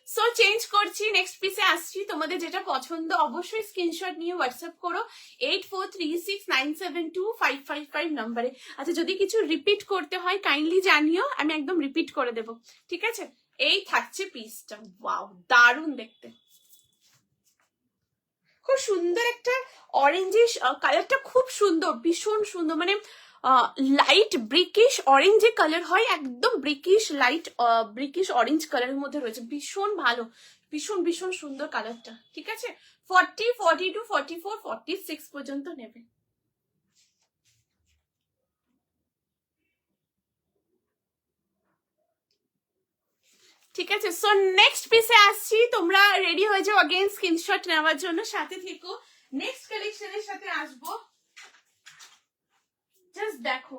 সো চেঞ্জ করছি, নেক্সট পিসে আসছি। তোমাদের যেটা পছন্দ অবশ্যই স্ক্রিনশট নিয়ে হোয়াটসঅ্যাপ করো 8436972555 নম্বরে। আচ্ছা, যদি কিছু রিপিট করতে হয় কাইন্ডলি জানিও, আমি একদম রিপিট করে দেব, ঠিক আছে। এই থাকছে পিসটা, ওয়াও দারুণ দেখতে, খুব সুন্দর একটা অরেঞ্জিশ কালারটা, খুব সুন্দর, ভীষণ সুন্দর, মানে লাইট ব্রিকিশ অরেঞ্জ যে কালার হয়, একদম ব্রিকিশ লাইট ব্রিকিশ অরেঞ্জ কালারের মধ্যে রয়েছে, ভীষণ ভালো, ভীষণ ভীষণ সুন্দর কালারটা, ঠিক আছে। 40, 42, 44, 46 পর্যন্ত নেবে। ঠিক আছে, সো নেক্সট পিসে আসছি, তোমরা রেডি হয়ে যাও अगेन স্ক্রিনশট নেওয়ার জন্য, সাথে থেকো, নেক্সট কালেকশনের সাথে আসবো। জাস্ট দেখো,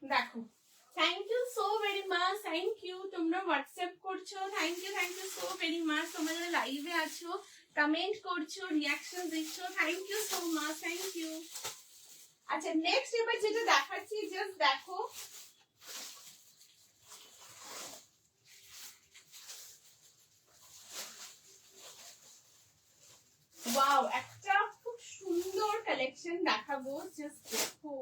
দেখো, thank you so very much, thank you, তোমরা হোয়াটসঅ্যাপ করছো, thank you so very much, তোমরা যারা লাইভে আছো কমেন্ট করছো, রিয়াকশন দিচ্ছ, thank you so much, thank you. আচ্ছা, নেক্সট এবার যেটা দেখাচ্ছি, জাস্ট দেখো, ওয়াও, একটা খুব সুন্দর কালেকশন দেখাবো, জাস্ট দেখো,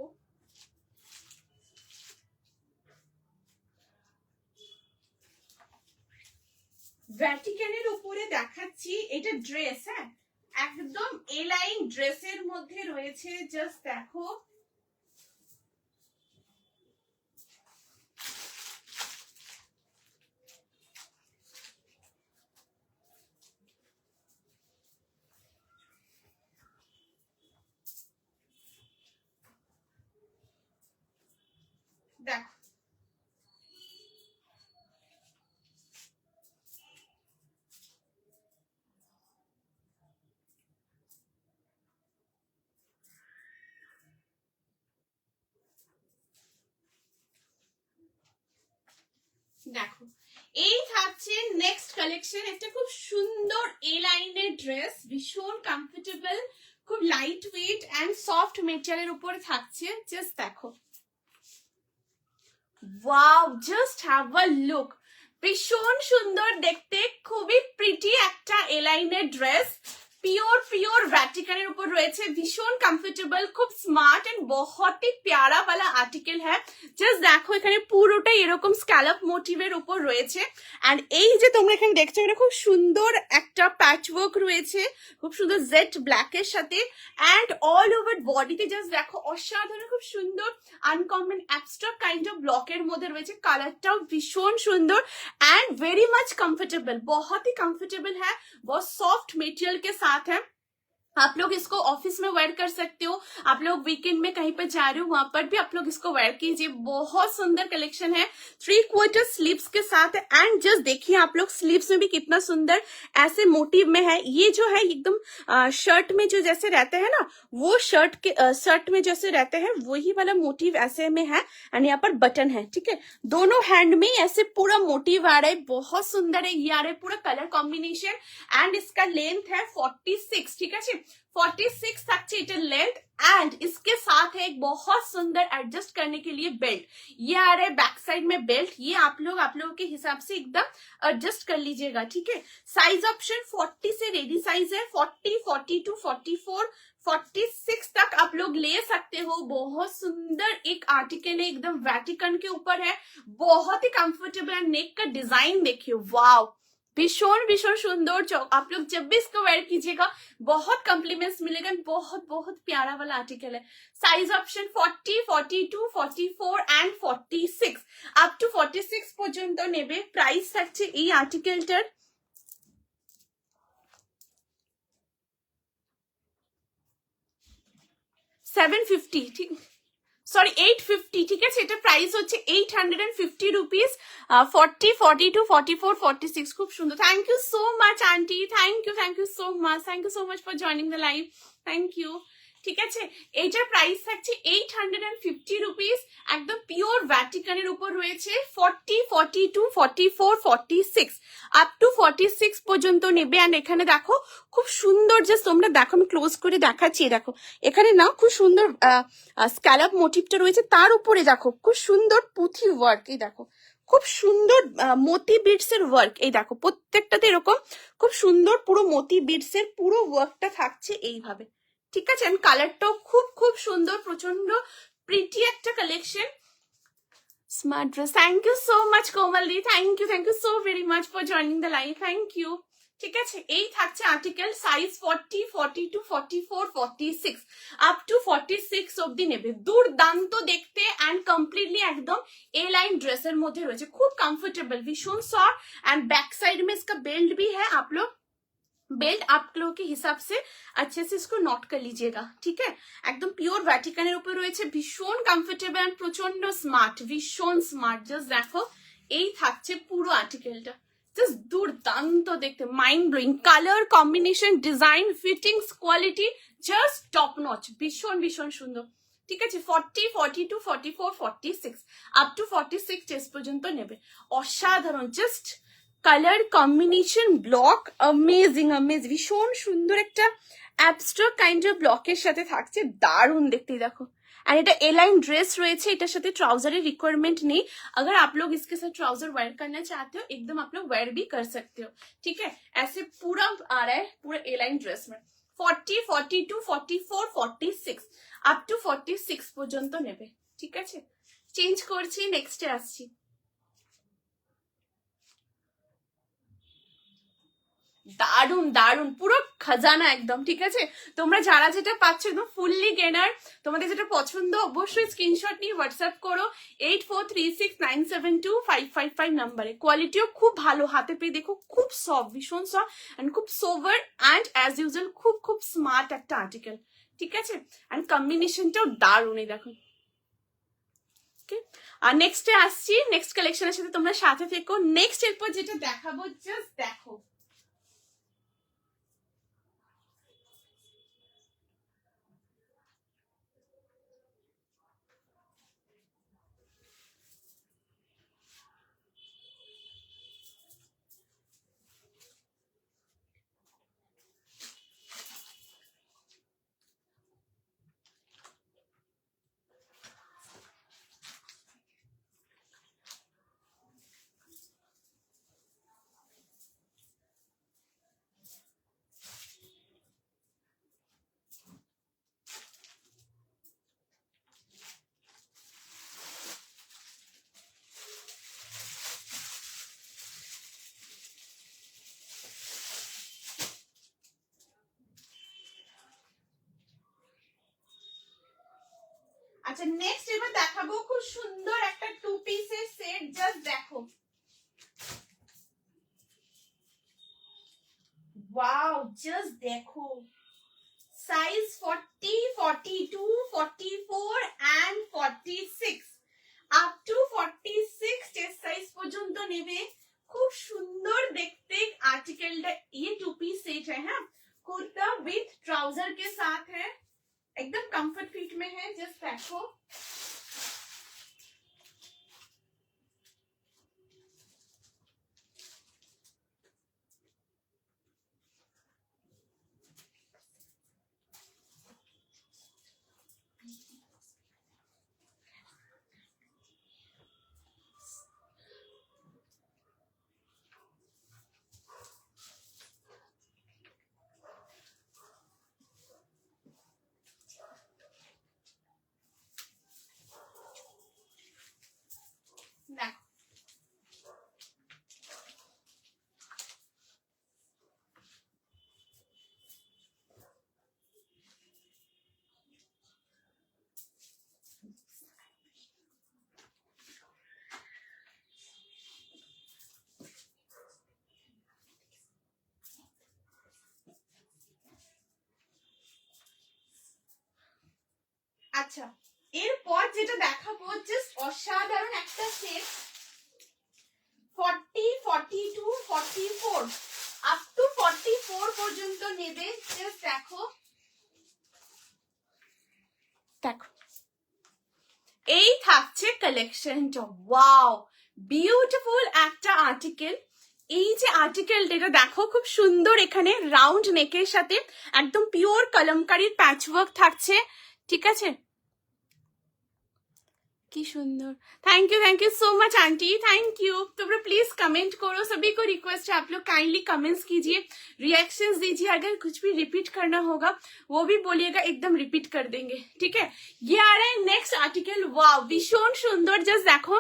ভ্যাটিকানের উপরে দেখাচ্ছি, এটা ড্রেস, হ্যাঁ একদম এ লাইন ড্রেসের মধ্যে রয়েছে, জাস্ট দেখো, দেখো, দেখো, এই থাকছে নেক্সট কালেকশন, একটা খুব সুন্দর এ লাইনের ড্রেস, ভীষণ কমফোর্টেবল, খুব লাইট ওয়েট এন্ড সফট মেটেরিয়ালের উপরে থাকছে, জাস্ট দেখো, wow, just have a look, ভীষণ সুন্দর দেখতে, খুবই প্রিটি একটা এ লাইনের ড্রেস, পিওর পিওর वैटिकन ऊपर রয়েছে, ভীষণ কমফোর্টেবল, খুব স্মার্ট এন্ড बहुत ही प्यारा वाला आर्टिकल है। জাস্ট দেখো, এখানে পুরোটাই এরকম স্ক্যালপ মোটিভের উপর রয়েছে, এন্ড এই যে তোমরা এখানে দেখছো, এটা খুব সুন্দর একটা প্যাচ ওয়ার্ক রয়েছে, খুব সুন্দর জেড ব্ল্যাকের সাথে, এন্ড অল ওভার বডিতে জাস্ট দেখো, অসাধারণ, খুব সুন্দর আনকমন অ্যাবস্ট্রাক্ট কাইন্ড অফ ব্লকের মধ্যে রয়েছে, কালারটাও ভীষণ সুন্দর एंड वेरी मच कंफर्टेबल, बहुत ही कंफर्टेबल है, बहुत सॉफ्ट मटेरियल के साथ है। आप लोग इसको ऑफिस में वेयर कर सकते हो, आप लोग वीकेंड में कहीं पर जा रहे हो वहां पर भी आप लोग इसको वेयर कीजिए, बहुत सुंदर कलेक्शन है, 3/4 स्लीव्स के साथ है, एंड जस्ट देखिए आप लोग स्लीव्स में भी कितना सुंदर ऐसे मोटिव में है, ये जो है एकदम शर्ट में जो जैसे रहते हैं ना, वो शर्ट में जैसे रहते हैं वही वाला मोटिव ऐसे में है, एंड यहाँ पर बटन है, ठीक है, दोनों हैंड में ऐसे पूरा मोटिव आ रहा है, बहुत सुंदर है, ये आ रहा है पूरा कलर कॉम्बिनेशन, एंड इसका लेंथ है 46, ठीक है, 46 থাকছে এটার লেন্থ, एंड इसके साथ है एक बहुत सुंदर एडजस्ट करने के लिए बेल्ट, ये आ रहा है बैक साइड में बेल्ट, ये आप लोगों के हिसाब से एकदम एडजस्ट कर लीजिएगा, ठीक है। साइज ऑप्शन 40 से रेडी साइज है, 40, 42, 44, 46 तक आप लोग ले सकते हो, बहुत सुंदर एक आर्टिकल है, एकदम वैटिकन के ऊपर है, बहुत ही कंफर्टेबल, नेक का डिजाइन देखिए, वाव, भीषण भीषण सुंदर, आप लोग जब भी इसको वेयर कीजिएगा बहुत कॉम्प्लीमेंट्स मिलेगा, बहुत बहुत प्यारा वाला आर्टिकल है। Size option 40, 42, 44 and 46 up to 46 পর্যন্ত নেবে। প্রাইস থাকছে এই আর্টিকেলটার 750, ঠিক, সরি 850, ঠিক আছে, এটা প্রাইস হচ্ছে 850 রুপিস, 40, 42, 44, 46, খুব সুন্দর। Thank you so much aunty, thank you so much, thank you so much for joining the live, thank you. ঠিক আছে, এইটার প্রাইস থাকছে 850 রুপিস, একদম পিওর ভ্যাটিকানের উপর রয়েছে। 40, 42, 44, 46 আপ টু 46 পর্যন্ত নেবে। অ্যান্ড এখানে দেখো খুব সুন্দর, জাস্ট তোমরা দেখো, আমি ক্লোজ করে দেখাচ্ছি। দেখো এখানে না খুব সুন্দর স্ক্যালপ মোটিভটা রয়েছে, তার উপরে দেখো খুব সুন্দর পুঁথি ওয়ার্ক। এই দেখো খুব সুন্দর মতি বিটস এর ওয়ার্ক। এই দেখো প্রত্যেকটাতে এরকম খুব সুন্দর পুরো মতি বিটস এর পুরো ওয়ার্কটা থাকছে এইভাবে, ঠিক আছে। এন্ড কালারটাও খুব খুব সুন্দর, প্রচন্ড প্রিটি একটা collection. Smart dress, thank you so much কোমলদি, thank you so very much for joining the live, thank you. ঠিক আছে, এই থাকছে আর্টিকেল, সাইজ 40, 42, 44, 46 আপ টু 46 অব্দি নেবে। দুর্দান্ত দেখতে অ্যান্ড কমপ্লিটলি एकदम ए लाइन ड्रेसर मध्य रही, खूब कंफर्टेबल, भीषण सॉफ्ट। एंड बैक साइड में इसका बेल्ट भी है, आप लोग बेल्ट आप लोगों के हिसाब से अच्छे से इसको नॉट कर लीजिएगा, ठीक है। एकदम प्योर वैटिकाনের উপর রয়েছে, ভীষণ কমফোর্টেবল এন্ড প্রচন্ড স্মার্ট, ভীষণ স্মার্ট। জাস্ট দেখো এই থাকছে পুরো আর্টিকেলটা, জাস্ট দুর্দান্ত দেখতে, mind blowing. Colour combination, design, fittings, quality just top notch, ভীষণ ভীষণ সুন্দর। ঠিক আছে, 40, 42, 44, 46 আপ টু 46 চেস্ট পর্যন্ত নেবে। অসাধারণ, just colour combination, block amazing amazing, ভীষণ সুন্দর একটা অ্যাবস্ট্রাক্ট কাইন্ড অফ ব্লকের সাথে থাকছে, দারুণ দেখতে। দেখো আর এটা ए लाइन ड्रेस রয়েছে, এটার সাথে ट्राउजर रिक्वायरमेंट नहीं। अगर आप लोग इसके साथ ट्राउजर वेयर करना चाहते हो, एकदम आप लोग वेयर भी कर सकते हो, ठीक है। ऐसे पूरा आ रहा है पूरा ए लाइन ड्रेस में। 40, 42, 44, 46 আপ টু 46 পর্যন্ত নেবে, ঠিক আছে। চেঞ্জ করছি, নেক্সটে আসছি। দারুন দারুন, পুরো খাজানা একদম, ঠিক আছে। তোমরা যারা যেটা পাচ্ছ একদম ফুললি গেনার, তোমাদের যেটা পছন্দ অবশ্যই স্ক্রিনশট নিয়ে হোয়াটসঅ্যাপ করো 8436972555 নাম্বারে। কোয়ালিটিও খুব ভালো, হাতে পেয়ে দেখো খুব সফট, ভীষণ সফট এন্ড খুব সোভার এন্ড অ্যাজ ইউজুয়াল খুব খুব স্মার্ট একটা আর্টিকেল, ঠিক আছে। এন্ড কম্বিনেশনটাও দারুন, এই দেখো। আর নেক্সটে আসছি, নেক্সট কালেকশনের সাথে তোমরা সাথে থেকো। নেক্সট এরপর যেটা দেখাবো, জাস্ট দেখো, আচ্ছা নেক্সট এবার দেখাবো খুব সুন্দর একটা 2 পিসের সেট। জাস্ট দেখো, ওয়াও, জাস্ট দেখো, size 40, 42, 44 and 46 up to 46 chest size পর্যন্ত নেবে। খুব সুন্দর দেখতে आर्टिकल, ये 2 पीस सेट है, हाँ, कुर्ता विथ ट्राउजर के साथ है, एकदम कंफर्ट फिट में है। जस्ट देखो, দেখো আচ্ছা এরপর যেটা দেখাবো, জাস্ট অসাধারণ একটা সেট, 40, 42, 44 আপ টু 44 পর্যন্ত নেবে। জাস্ট দেখো, থাকছে কালেকশনটা। ওয়াও, বিউটিফুল একটা আর্টিকেল। এই যে আর্টিকেলটা, এটা দেখো খুব সুন্দর, এখানে রাউন্ড নেকের সাথে একদম পিওর কলমকারীর প্যাচওয়ার্ক থাকছে, ঠিক আছে? की सुंदर। Thank you so much aunty, thank you. तो प्लीज कमेंट करो, सभी को रिक्वेस्ट है आप लोग काइंडली कमेंट्स कीजिए, रिएक्शंस दीजिए, अगर कुछ भी रिपीट करना होगा वो भी बोलिएगा, एकदम रिपीट कर देंगे, ठीक है? ये आ रहा है नेक्स्ट आर्टिकल। वाओ, भीषण सुंदर, जस्ट देखो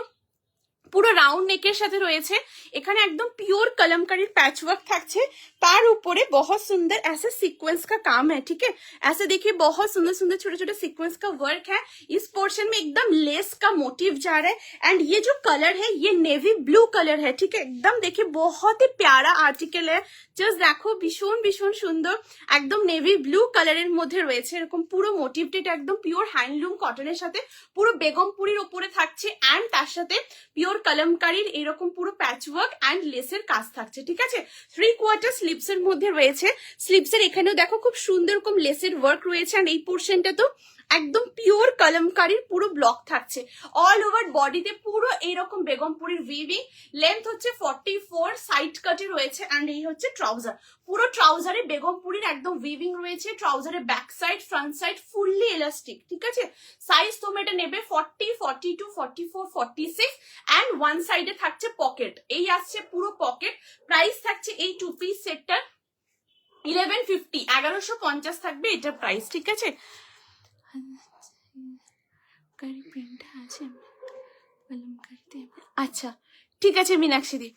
পুরো রাউন্ড নেকের সাথে রয়েছে, এখানে একদম পিওর कलमकारी पैचवर्क থাকছে, তার উপরে बहुत सुंदर ऐसे सीक्वेंस का काम है, ठीक है? ऐसे देखिए बहुत सुंदर सुंदर छोटे छोटे सीक्वेंस का वर्क है। इस पोर्शन में एकदम लेस का मोटिव जा रहा है एंड ये जो कलर है ये नेवी ब्लू कलर है, ठीक है? एकदम देखिए बहुत ही प्यारा आर्टिकल है, জাস্ট দেখো ভীষণ ভীষণ সুন্দর, একদম নেভি ব্লু কালারের মধ্যে রয়েছে, এরকম পুরো মোটিভটা এটা একদম পিওর হ্যান্ডলুম কটনের সাথে পুরো বেগমপুরির ওপরে থাকছে এন্ড তার সাথে পিওর কলমকারীর এরকম পুরো প্যাচওয়ার্ক এন্ড লেসের কাজ থাকছে, ঠিক আছে? 3/4 স্লিভস এর মধ্যে রয়েছে, স্লিভস এর এখানেও দেখো খুব সুন্দর রকম লেসের ওয়ার্ক রয়েছে এন্ড এই পোরশনটা তো একদম পিওর কলমকারীর পুরো ব্লক থাকছে, অল ওভার বডিতে পুরো এইরকম বেগমপুরির উইভিং, লেন্থ হচ্ছে 44, সাইড কাটে রয়েছে এন্ড এই হচ্ছে ট্রাউজার, পুরো ট্রাউজারে বেগমপুরির একদম উইভিং রয়েছে, ট্রাউজারের back side front side fully elastic, ঠিক আছে? সাইজ তোমরা এটা নেবে 40, 42, 44, 46 এন্ড ওয়ান সাইডে থাকছে পকেট, এই আসছে পুরো পকেট। প্রাইস থাকছে এই টু পিস সেটটার 1150, 1150 থাকবে এটার প্রাইস, ঠিক আছে? আচ্ছা ঠিক আছে মীনাক্ষী দি,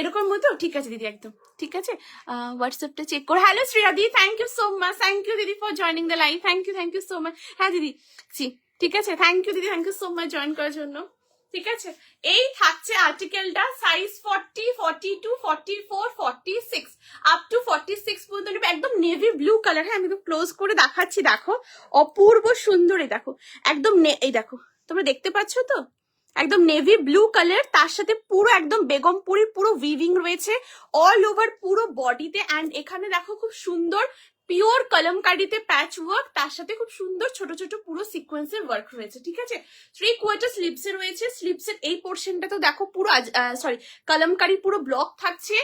এরকম মতো ঠিক আছে দিদি, একদম ঠিক আছে। হোয়াটসঅ্যাপটা চেক করো। হ্যালো শ্রেয়াদি, thank you so much, thank you দিদি for joining the live, thank you so much. হ্যাঁ দিদি ঠিক আছে, থ্যাংক ইউ দিদি, thank you so much join করার জন্য, ঠিক আছে? এই থাকছে আর্টিকেলটা, সাইজ 40, 42, 44, 46 আপ টু 46 পর্যন্ত নেবে, একদম নেভি ব্লু কালার। হ্যাঁ আমি তো ক্লোজ করে দেখাচ্ছি, দেখো অপূর্ব সুন্দর, এই দেখো একদম এই দেখো তোমরা দেখতে পাচ্ছ তো, একদম নেভি ব্লু কালার, তার সাথে পুরো একদম বেগমপুরির পুরো উইভিং রয়েছে অল ওভার পুরো বডিতে এন্ড এখানে দেখো খুব সুন্দর পিওর কলমকারিতে প্যাচ ওয়ার্ক, তার সাথে খুব সুন্দর ছোট ছোট পুরো সিকোয়েন্সের ওয়ার্ক রয়েছে, ঠিক আছে? 3/4 স্লিভস এ রয়েছে, স্লিভস এর এই পোর্শনটা তো দেখো পুরো সরি কলমকারি পুরো ব্লক থাকছে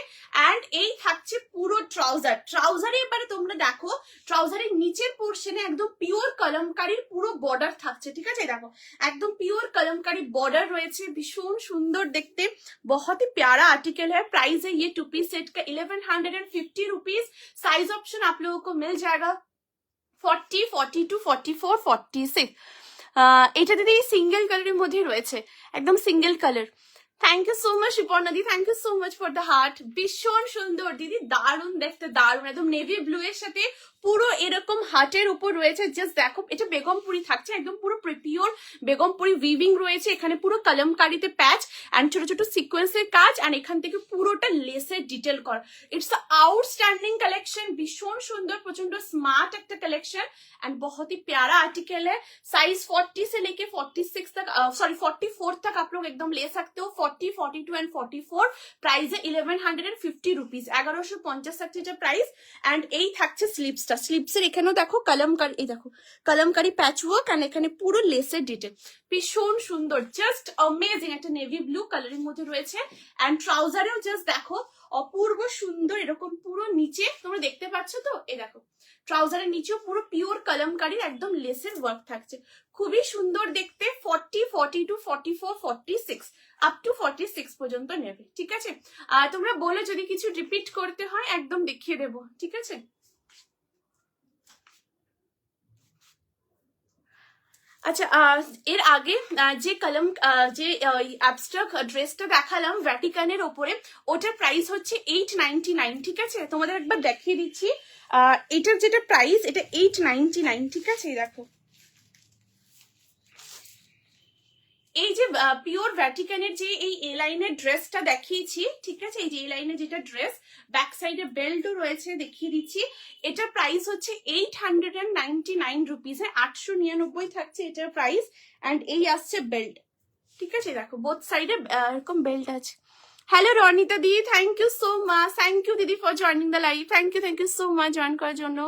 এন্ড এই থাকছে পুরো ট্রাউজার, ট্রাউজারে এবারে তোমরা দেখো ট্রাউজারের নিচের পোর্শনে একদম পিওর কলমকারির পুরো বর্ডার থাকছে, ঠিক আছে? দেখো একদम प्योर कलमकारी बॉर्डर রয়েছে, ভীষণ সুন্দর দেখতে, बहुत ही प्यारा आर्टिकल है। प्राइस है ये टू पीस सेट का 1150 रुपीज। साइज ऑप्शन आप लोगों को मिल जाएगा 40, 42, 44, 46। এটা দিদি সিঙ্গেল কালারের মধ্যে রয়েছে, একদম single colour. Thank you so much Riparna দি, thank you so much for the heart. ভীষণ সুন্দর দিদি, দারুণ দেখতে, দারুণ, একদম নেভি ব্লু এর সাথে পুরো এরকম হার্টের উপর রয়েছে, জাস্ট দেখো এটা বেগমপুরি থাকছে, একদম পুরো পিওর বেগমপুরি উইভিং রয়েছে, এখানে পুরো কলমকারিতে প্যাচ এন্ড ছোট ছোট সিকোয়েন্সের কাজ এন্ড এখান থেকে পুরোটা লেসের ডিটেল করা। ইটস আউটস্ট্যান্ডিং कलेक्शन, भीषण सुंदर, प्रचंड स्मार्ट एक कलेक्शन एंड बहुत ही प्यारा आर्टिकल है। साइज 40 से लेके 46 तक, सॉरी 44 तक आप लोग एकदम ले सकते हो। 40, 42 एंड 44 प्राइस है 1150 रुपीज, 1150 থাকছে এটা প্রাইস এন্ড এই থাকছে স্লিভসটা, স্লিভসের এখানেও দেখো কলমকারি, এই দেখো কলমকারি প্যাচওয়ার্ক এন্ড এখানে পুরো লেসের ডিটেল, ভীষণ সুন্দর, জাস্ট অ্যামেজিং, একটা নেভি ব্লু কালারের মধ্যে রয়েছে এন্ড ট্রাউজারেও জাস্ট দেখো অপূর্ব সুন্দর, এরকম পুরো নিচে তোমরা দেখতে পাচ্ছ তো, এই দেখো ট্রাউজারের নিচেও পুরো পিওর কলমকারির একদম লেসের ওয়ার্ক থাকছে, খুবই সুন্দর দেখতে। 40, 42, 44, 46 আপ টু 46 পর্যন্ত নেবে, ঠিক আছে? আর তোমরা বলে যদি কিছু রিপিট করতে হয় একদম দেখিয়ে দেবো, ঠিক আছে? আচ্ছা এর আগে যে কলম যে অ্যাবস্ট্রাক্ট ড্রেসটা দেখালাম ভ্যাটিকানের ওপরে, ওটার প্রাইস হচ্ছে 899, ঠিক আছে? তোমাদের একবার দেখিয়ে দিচ্ছি, এটার যেটা প্রাইস এটা 899, ঠিক আছে? দেখো এই যে পিওর ভ্যাটিকানের যে এই এ লাইনের ড্রেসটা দেখিয়েছি, ঠিক আছে? এই যে এই লাইনের যেটা ড্রেস, ব্যাক সাইডে বেল্টও রয়েছে, দেখিয়ে দিচ্ছি। এটার প্রাইস হচ্ছে 899 রুপিস, 899 থাকছে এটার প্রাইস এন্ড এই আসছে বেল্ট, ঠিক আছে? দেখো বোথ সাইডে এরকম বেল্ট আছে। হ্যালো রনিতা দি, thank you so much, thank you দিদি for joining the live, thank you so much join করার জন্য,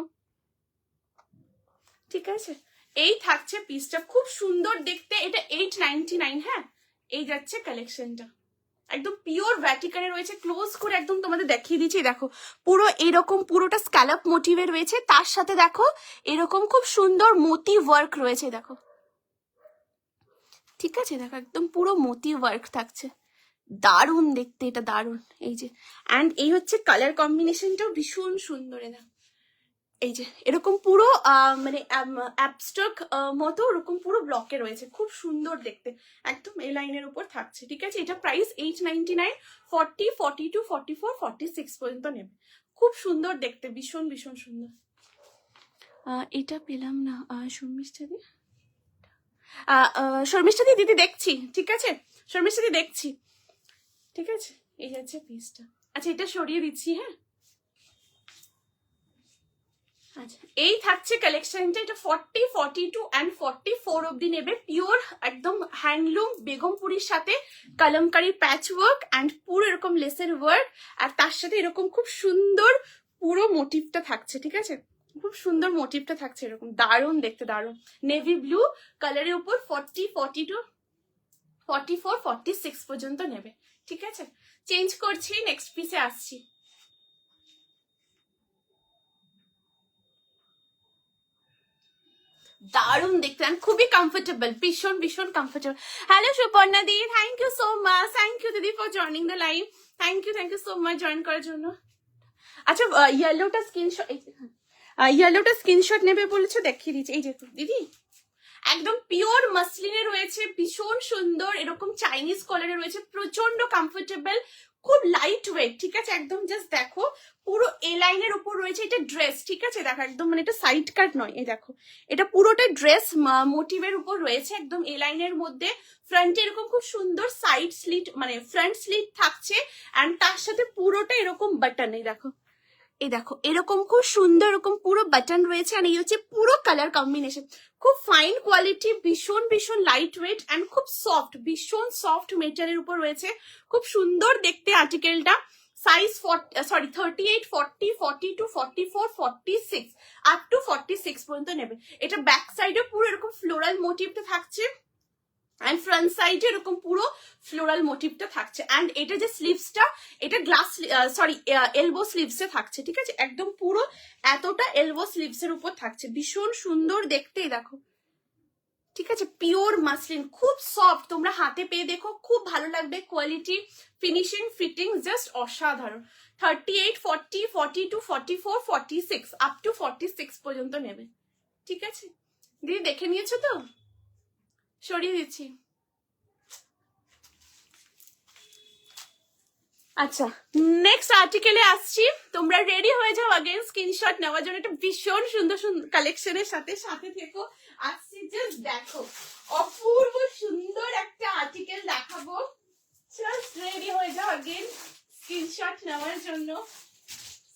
ঠিক আছে? এই থাকছে পিসটা, খুব সুন্দর দেখতে। এটা 899। হ্যাঁ, এই যাচ্ছে কালেকশনটা, একদম পিওর ভ্যাটিকানে রয়েছে। ক্লোজ করে একদম তোমাদের দেখিয়ে দিচ্ছি, দেখো পুরো এরকম পুরোটা স্ক্যালপ মোটিভে রয়েছে, তার সাথে দেখো এরকম খুব সুন্দর মোতি ওয়ার্ক রয়েছে, দেখো ঠিক আছে, দেখো একদম পুরো মোতি ওয়ার্ক থাকছে, দারুণ দেখতে, এটা দারুণ। এই যে অ্যান্ড এই হচ্ছে কালার কম্বিনেশনটাও ভীষণ সুন্দর। এটা এই যে এরকম পুরো মানে অ্যাবস্ট্রাক্ট মতো ওরকম পুরো ব্লকে রয়েছে, খুব সুন্দর দেখতে, একদম এই লাইনের উপর থাকছে। ঠিক আছে, এটা প্রাইস 899। 40, 42, 44, 46 পর্যন্ত নেবে। খুব সুন্দর দেখতে, ভীষণ ভীষণ সুন্দর। এটা পেলাম না শর্মিষ্ঠা দি, শর্মিষ্ঠা দি, দিদি দেখছি, ঠিক আছে শর্মিষ্ঠা দি দেখছি, ঠিক আছে। এই হচ্ছে পিসটা। আচ্ছা, এটা সরিয়ে দিচ্ছি। হ্যাঁ, আচ্ছা, এই থাকছে কালেকশনটা। এটা 40, 42 অ্যান্ড 44 অব্দি নেবে। পিওর একদম হ্যান্ডলুম বেগমপুরির সাথে কলমকারি প্যাচ ওয়ার্ক অ্যান্ড পুরো এরকম লেসের ওয়ার্ক, আর তার সাথে এরকম খুব সুন্দর পুরো মোটিভটা থাকছে। ঠিক আছে, খুব সুন্দর মোটিভটা থাকছে, এরকম দারুণ দেখতে, দারুণ নেভি ব্লু কালারের উপর। 40, 42, 44, 46 পর্যন্ত নেবে। ঠিক আছে, চেঞ্জ করছি, নেক্সট পিসে আসছি। দারুণ দেখতে, খুবই কমফোর্টেবল, ভীষণ ভীষণ কমফোর্টেবল। হ্যালো সুপর্ণা দি, thank you so much, thank you দিদি for joining the live, thank you so much join করার জন্য। আচ্ছা, ইয়েলোটা স্ক্রিনশট, ইয়েলোটা স্ক্রিনশট নেবে বলেছো, দেখিয়ে দিচ্ছি। এই যে দিদি একদম পিওর মাসলিনে রয়েছে, ভীষণ সুন্দর, এরকম চাইনিজ কলারে রয়েছে, প্রচন্ড কমফোর্টেবল, খুব লাইট ওয়েট। ঠিক আছে, একদম জাস্ট দেখো পুরো এ লাইনের উপর রয়েছে। এটা ড্রেস, ঠিক আছে, দেখো একদম মানে এটা সাইড কাট নয়, এই দেখো এটা পুরোটা ড্রেস মোটিভের উপর রয়েছে, একদম এ লাইনের মধ্যে। ফ্রন্টে এরকম খুব সুন্দর সাইড স্লিট মানে ফ্রন্ট স্লিট থাকছে, অ্যান্ড তার সাথে পুরোটা এরকম বাটন, এই দেখো, এই দেখো এরকম খুব সুন্দর এরকম পুরো বাটন রয়েছে। আর এই হচ্ছে পুরো কালার কম্বিনেশন, খুব ফাইন কোয়ালিটি, ভীষণ ভীষণ লাইট ওয়েট অ্যান্ড খুব সফট, ভীষণ সফট মেটেরিয়ালের উপর রয়েছে, খুব সুন্দর দেখতে আর্টিকেলটা। সাইজ 38, 40, 42, 44, 46 আপ টু 46 পর্যন্ত নেবে। এটা ব্যাক সাইডে পুরো এরকম ফ্লোরাল মোটিভটা থাকছে, অ্যান্ড ফ্রন্ট সাইডে এরকম পুরো ফ্লোরাল মোটিভটা থাকছে। অ্যান্ড এটা যে স্লিভসটা, এটা গ্লাস এলবো স্লিভসে থাকছে। ঠিক আছে, একদম পুরো এতটা এলবো স্লিভসের উপর থাকছে, ভীষণ সুন্দর দেখতে, দেখো ঠিক আছে, পিওর মাসলিন, খুব সফট, তোমরা হাতে পেয়ে দেখো, খুব ভালো লাগবে। কোয়ালিটি, ফিনিশিং, ফিটিং জাস্ট অসাধারণ। 38, 40, 42, 44, 46 আপ টু 46 পর্যন্ত নেবে। ঠিক আছে দিদি, দেখে নিয়েছো তো, সরিয়ে দিচ্ছি। আচ্ছা, নেক্সট আর্টিকেলে আসছি, তোমরা রেডি হয়ে যাও আগেন স্ক্রিনশট নেওয়ার জন্য। এটা ভীষণ সুন্দর সুন্দর কালেকশনের সাথে সাথে থেকো, আসছি, জাস্ট দেখো অপূর্ব সুন্দর একটা আর্টিকেল দেখাবো, জাস্ট রেডি হয়ে যাও আগেন স্ক্রিনশট নেওয়ার জন্য,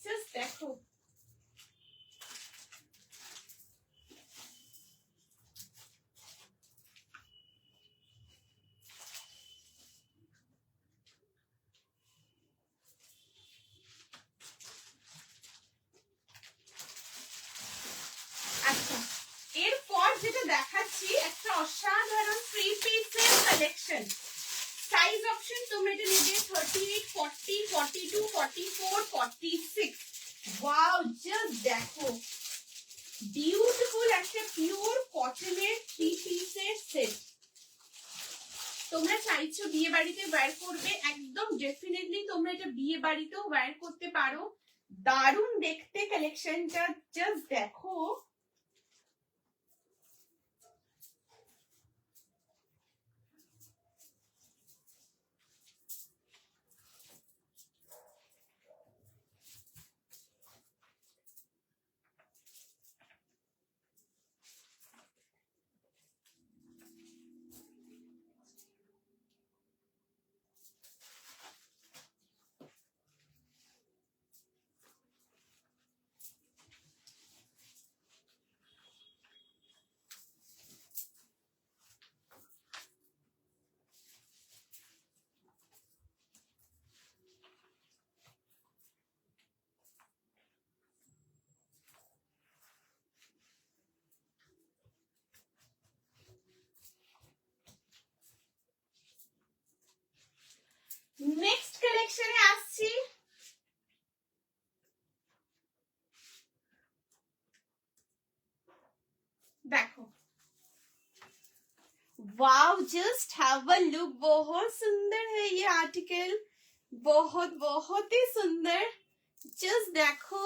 জাস্ট দেখো। আচ্ছা, এরপর যেটা দেখাচ্ছি একটা অসাধারণ 3 পিসের কালেকশন। সাইজ অপশন তোমরা এটা নিবে 38, 40, 42, 44, 46। ওয়াও, জাস্ট দেখো বিউটিফুল একটা পিওর কটনের 3 পিসের সেট। তোমরা চাইছো বিয়ে বাড়িতে ওয়্যার করবে, একদম ডেফিনেটলি তোমরা এটা বিয়ে বাড়িতেও ওয়্যার করতে পারো। দারুণ দেখতে কালেকশনটা, জাস্ট দেখো। देखो, वाव, जस्ट हैव अ लुक, बहुत सुंदर है ये आर्टिकल, बहुत बहुत ही सुंदर। जस्ट देखो,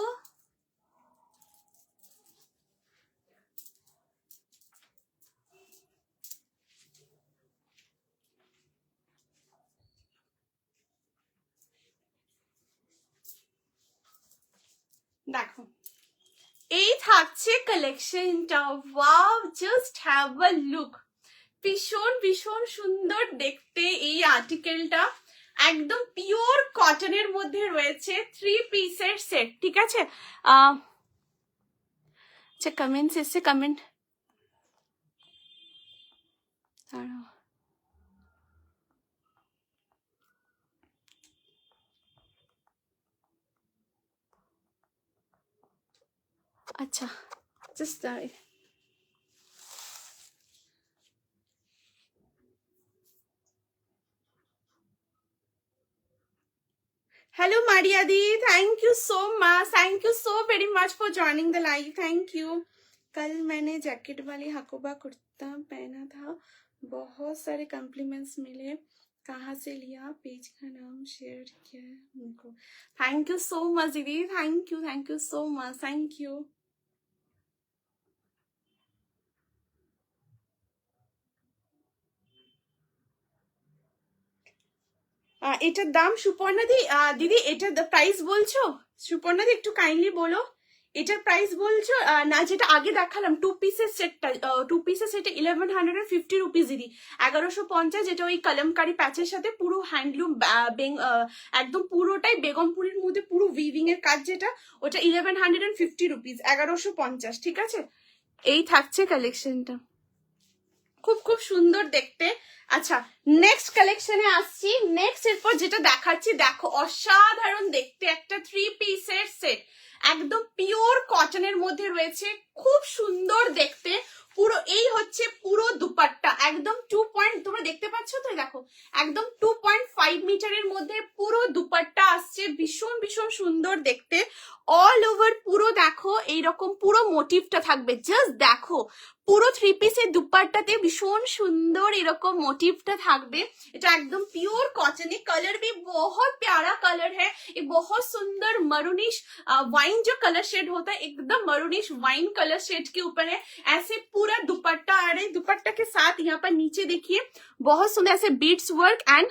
देखो এই থাকছে কালেকশনটা। Wow, just have a look, ভীষণ ভীষণ সুন্দর দেখতে এই আর্টিকেলটা। একদম পিওর কটনের মধ্যে রয়েছে, 3 পিসের সেট, ঠিক আছে। আচ্ছা, কমেন্টস এসছে, কমেন্ট আচ্ছা, just hello Maria the, thank you so much, thank you so very much for joining the live, thank you. कल मैंने जैकेट वाली हकोबा कुर्ता पहना था, बहुत सारे कॉम्प्लीमेंट्स मिले, कहाँ से लिया, पेज का नाम शेयर किया है उनको। थैंक यू सो मच दीदी, thank you so much, thank you. এটার দাম সুপর্ণা দি, দিদি এটার প্রাইস বলছো? সুপর্ণা দি একটু কাইন্ডলি বলো এটার প্রাইস বলছো না, যেটা আগে দেখালাম 2 পিসের সেটটা, 2 পিসের সেটে 1150 রুপিস দিদি, 1150, যেটা ওই কলমকারি প্যাচের সাথে পুরো হ্যান্ডলুম, একদম পুরোটাই বেগমপুরের মধ্যে পুরো উইভিং এর কাজ, যেটা ওটা 1150 রুপিস, 1150, ঠিক আছে। এই থাকছে কালেকশনটা, খুব খুব সুন্দর দেখতে। আচ্ছা, নেক্সট কালেকশনে আসছি। নেক্সট এরপর যেটা দেখাচ্ছি, দেখো অসাধারণ দেখতে একটা 3 পিসের সেট, একদম পিওর কটনের মধ্যে রয়েছে, খুব সুন্দর দেখতে। পুরো এই হচ্ছে পুরো দুপাট্টা, একদম 2 পয়েন্ট, তোমরা দেখতে পাচ্ছ তো, দেখো একদম 2.5 মিটারের মধ্যে পুরো দুপাট্টা আসছে, ভীষণ ভীষণ সুন্দর দেখতে। অল ওভার পুরো দেখো এইরকম পুরো মোটিভটা থাকবে, জাস্ট দেখো পুরো 3 পিসের দুপাট্টাতে ভীষণ সুন্দর এরকম मोटिवটা থাকবে। এটা একদম পিওর कॉटन है, कलर भी बहुत प्यारा कलर है, ये बहुत सुंदर मरूनिश वाइन जो कलर शेड होता है, एकदम मरूनिश वाइन कलर शेड के ऊपर है। ऐसे पूरा दुपट्टा आ रहा है, दुपट्टा के साथ यहाँ पर नीचे देखिए बहुत सुंदर ऐसे बीट्स वर्क एंड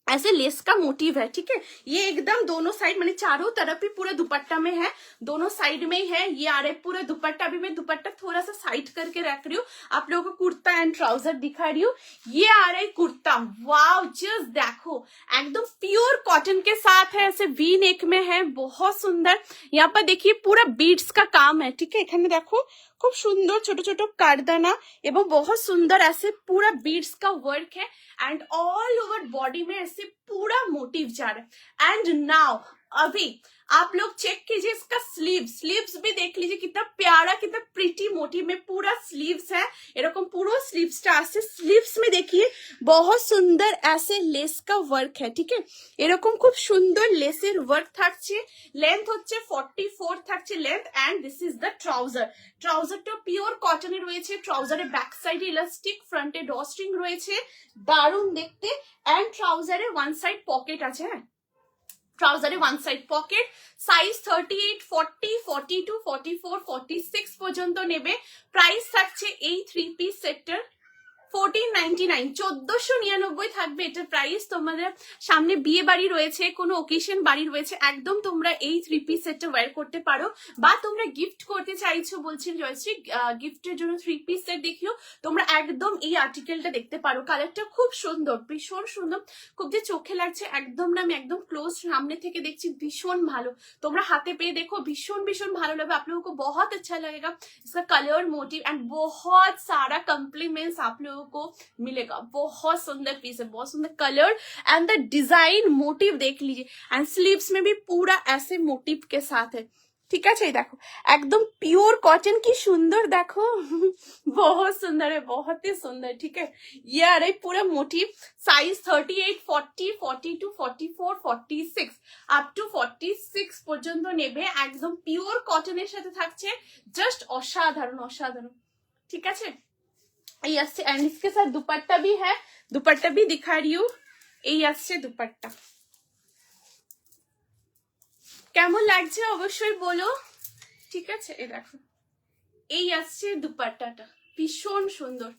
ऐसे लेस का मोटिव है, ठीक है। ये एकदम दोनों साइड, मैंने चारों तरफ ही पूरा दुपट्टा में है, दोनों साइड में ही है। ये आ रहा है पूरा दुपट्टा, अभी मैं दुपट्टा थोड़ा सा साइड करके रख रही हूँ, आप लोगों को कुर्ता एंड ट्राउजर दिखा रही हूँ। ये आ रहा है कुर्ता, वाव, जस्ट देखो एकदम प्योर कॉटन के साथ है, ऐसे वी नेक में है, बहुत सुंदर। यहाँ पर देखिए पूरा बीड्स का काम है, ठीक है। এখানে দেখো খুব সুন্দর ছোট ছোট কারদানা এবং बहुत सुंदर ऐसे पूरा बीड्स का वर्क है एंड ऑल ओवर बॉडी में ऐसे पूरा मोटिव जा रहा है। एंड नाउ अभी आप लोग चेक कीजिए इसका स्लीव्स भी देख लीजिए, कितना प्यारा, कितना प्रिटी मोटिव में पूरा स्लीव्स है, এরকম পুরো স্লিভসটা আছে। স্লিভস में देखिए बहुत सुंदर ऐसे लेस का वर्क है, ठीक है। এরকম খুব সুন্দর লেসের ওয়ার্ক থাকছে, লেন্থ হচ্ছে 44 থাকছে length, and this is the trouser. ট্রাউজারটা পিওর কটনের রয়েছে, ট্রাউজারের ব্যাক সাইডে ইলাস্টিক, ফ্রন্টে ড্রস্ট্রিং রয়েছে, দারুণ দেখতে। এন্ড ট্রাউজারে ওয়ান সাইড পকেট আছে, হ্যাঁ ট্রাউজারে ওয়ান সাইড পকেট, সাইজ 38, 40, 42, 44, 46 পর্যন্ত নেবে। প্রাইস থাকছে এই 3 পিস সেটটার 1499, 1499 থাকবে এটার প্রাইস। তোমাদের সামনে বিয়ে বাড়ি রয়েছে, কোনো ওকেশন বাড়ি রয়েছে, একদম তোমরা এই 3 পিস সেটটা ওয়্যার করতে পারো, বা তোমরা গিফট করতে চাইছো বলছেন জয়শ্রী, গিফটের জন্য 3 পিস সেট দেখিও, তোমরা একদম এই আর্টিকেলটা দেখতে পারো। কালারটা খুব সুন্দর, ভীষণ সুন্দর, খুব যে চোখে লাগছে একদম না, আমি একদম ক্লোজ সামনে থেকে দেখছি, ভীষণ ভালো। তোমরা হাতে পেয়ে দেখো, ভীষণ ভীষণ ভালো লাগবে, आप लोगों को बहुत अच्छा लगेगा। इसका कलर मोटिव एंड बहुत सारा कॉम्प्लीमेंट्स आप लोगों को मिलेगा। बहुत सुंदर पीस है, बहुत सुंदर colour and the design motive देख लीजिए, एंड स्लीव्स में भी पूरा ऐसे मोटिव के साथ है, ঠিক আছে। এই দেখো একদম পিওর কটন, কি সুন্দর দেখো, बहुत सुंदर है, बहुत ही सुंदर, ठीक है। ये आ रहा है पूरा मोटिव, साइज 38, 40, 42, 44, 46 আপ টু 46 পর্যন্ত নেবে, একদম পিওর কটনের সাথে থাকছে, জাস্ট অসাধারণ অসাধারণ। ठीक है। ये আসছে एंड इसके साथ दुपट्टा भी है, दुपट्टा भी दिखा रही हूँ। এই আসছে দুপাট্টা, কেমন লাগছে অবশ্যই বলো, ঠিক আছে। এই দেখো এই আসছে দুপাট্টাটা, ভীষণ সুন্দর,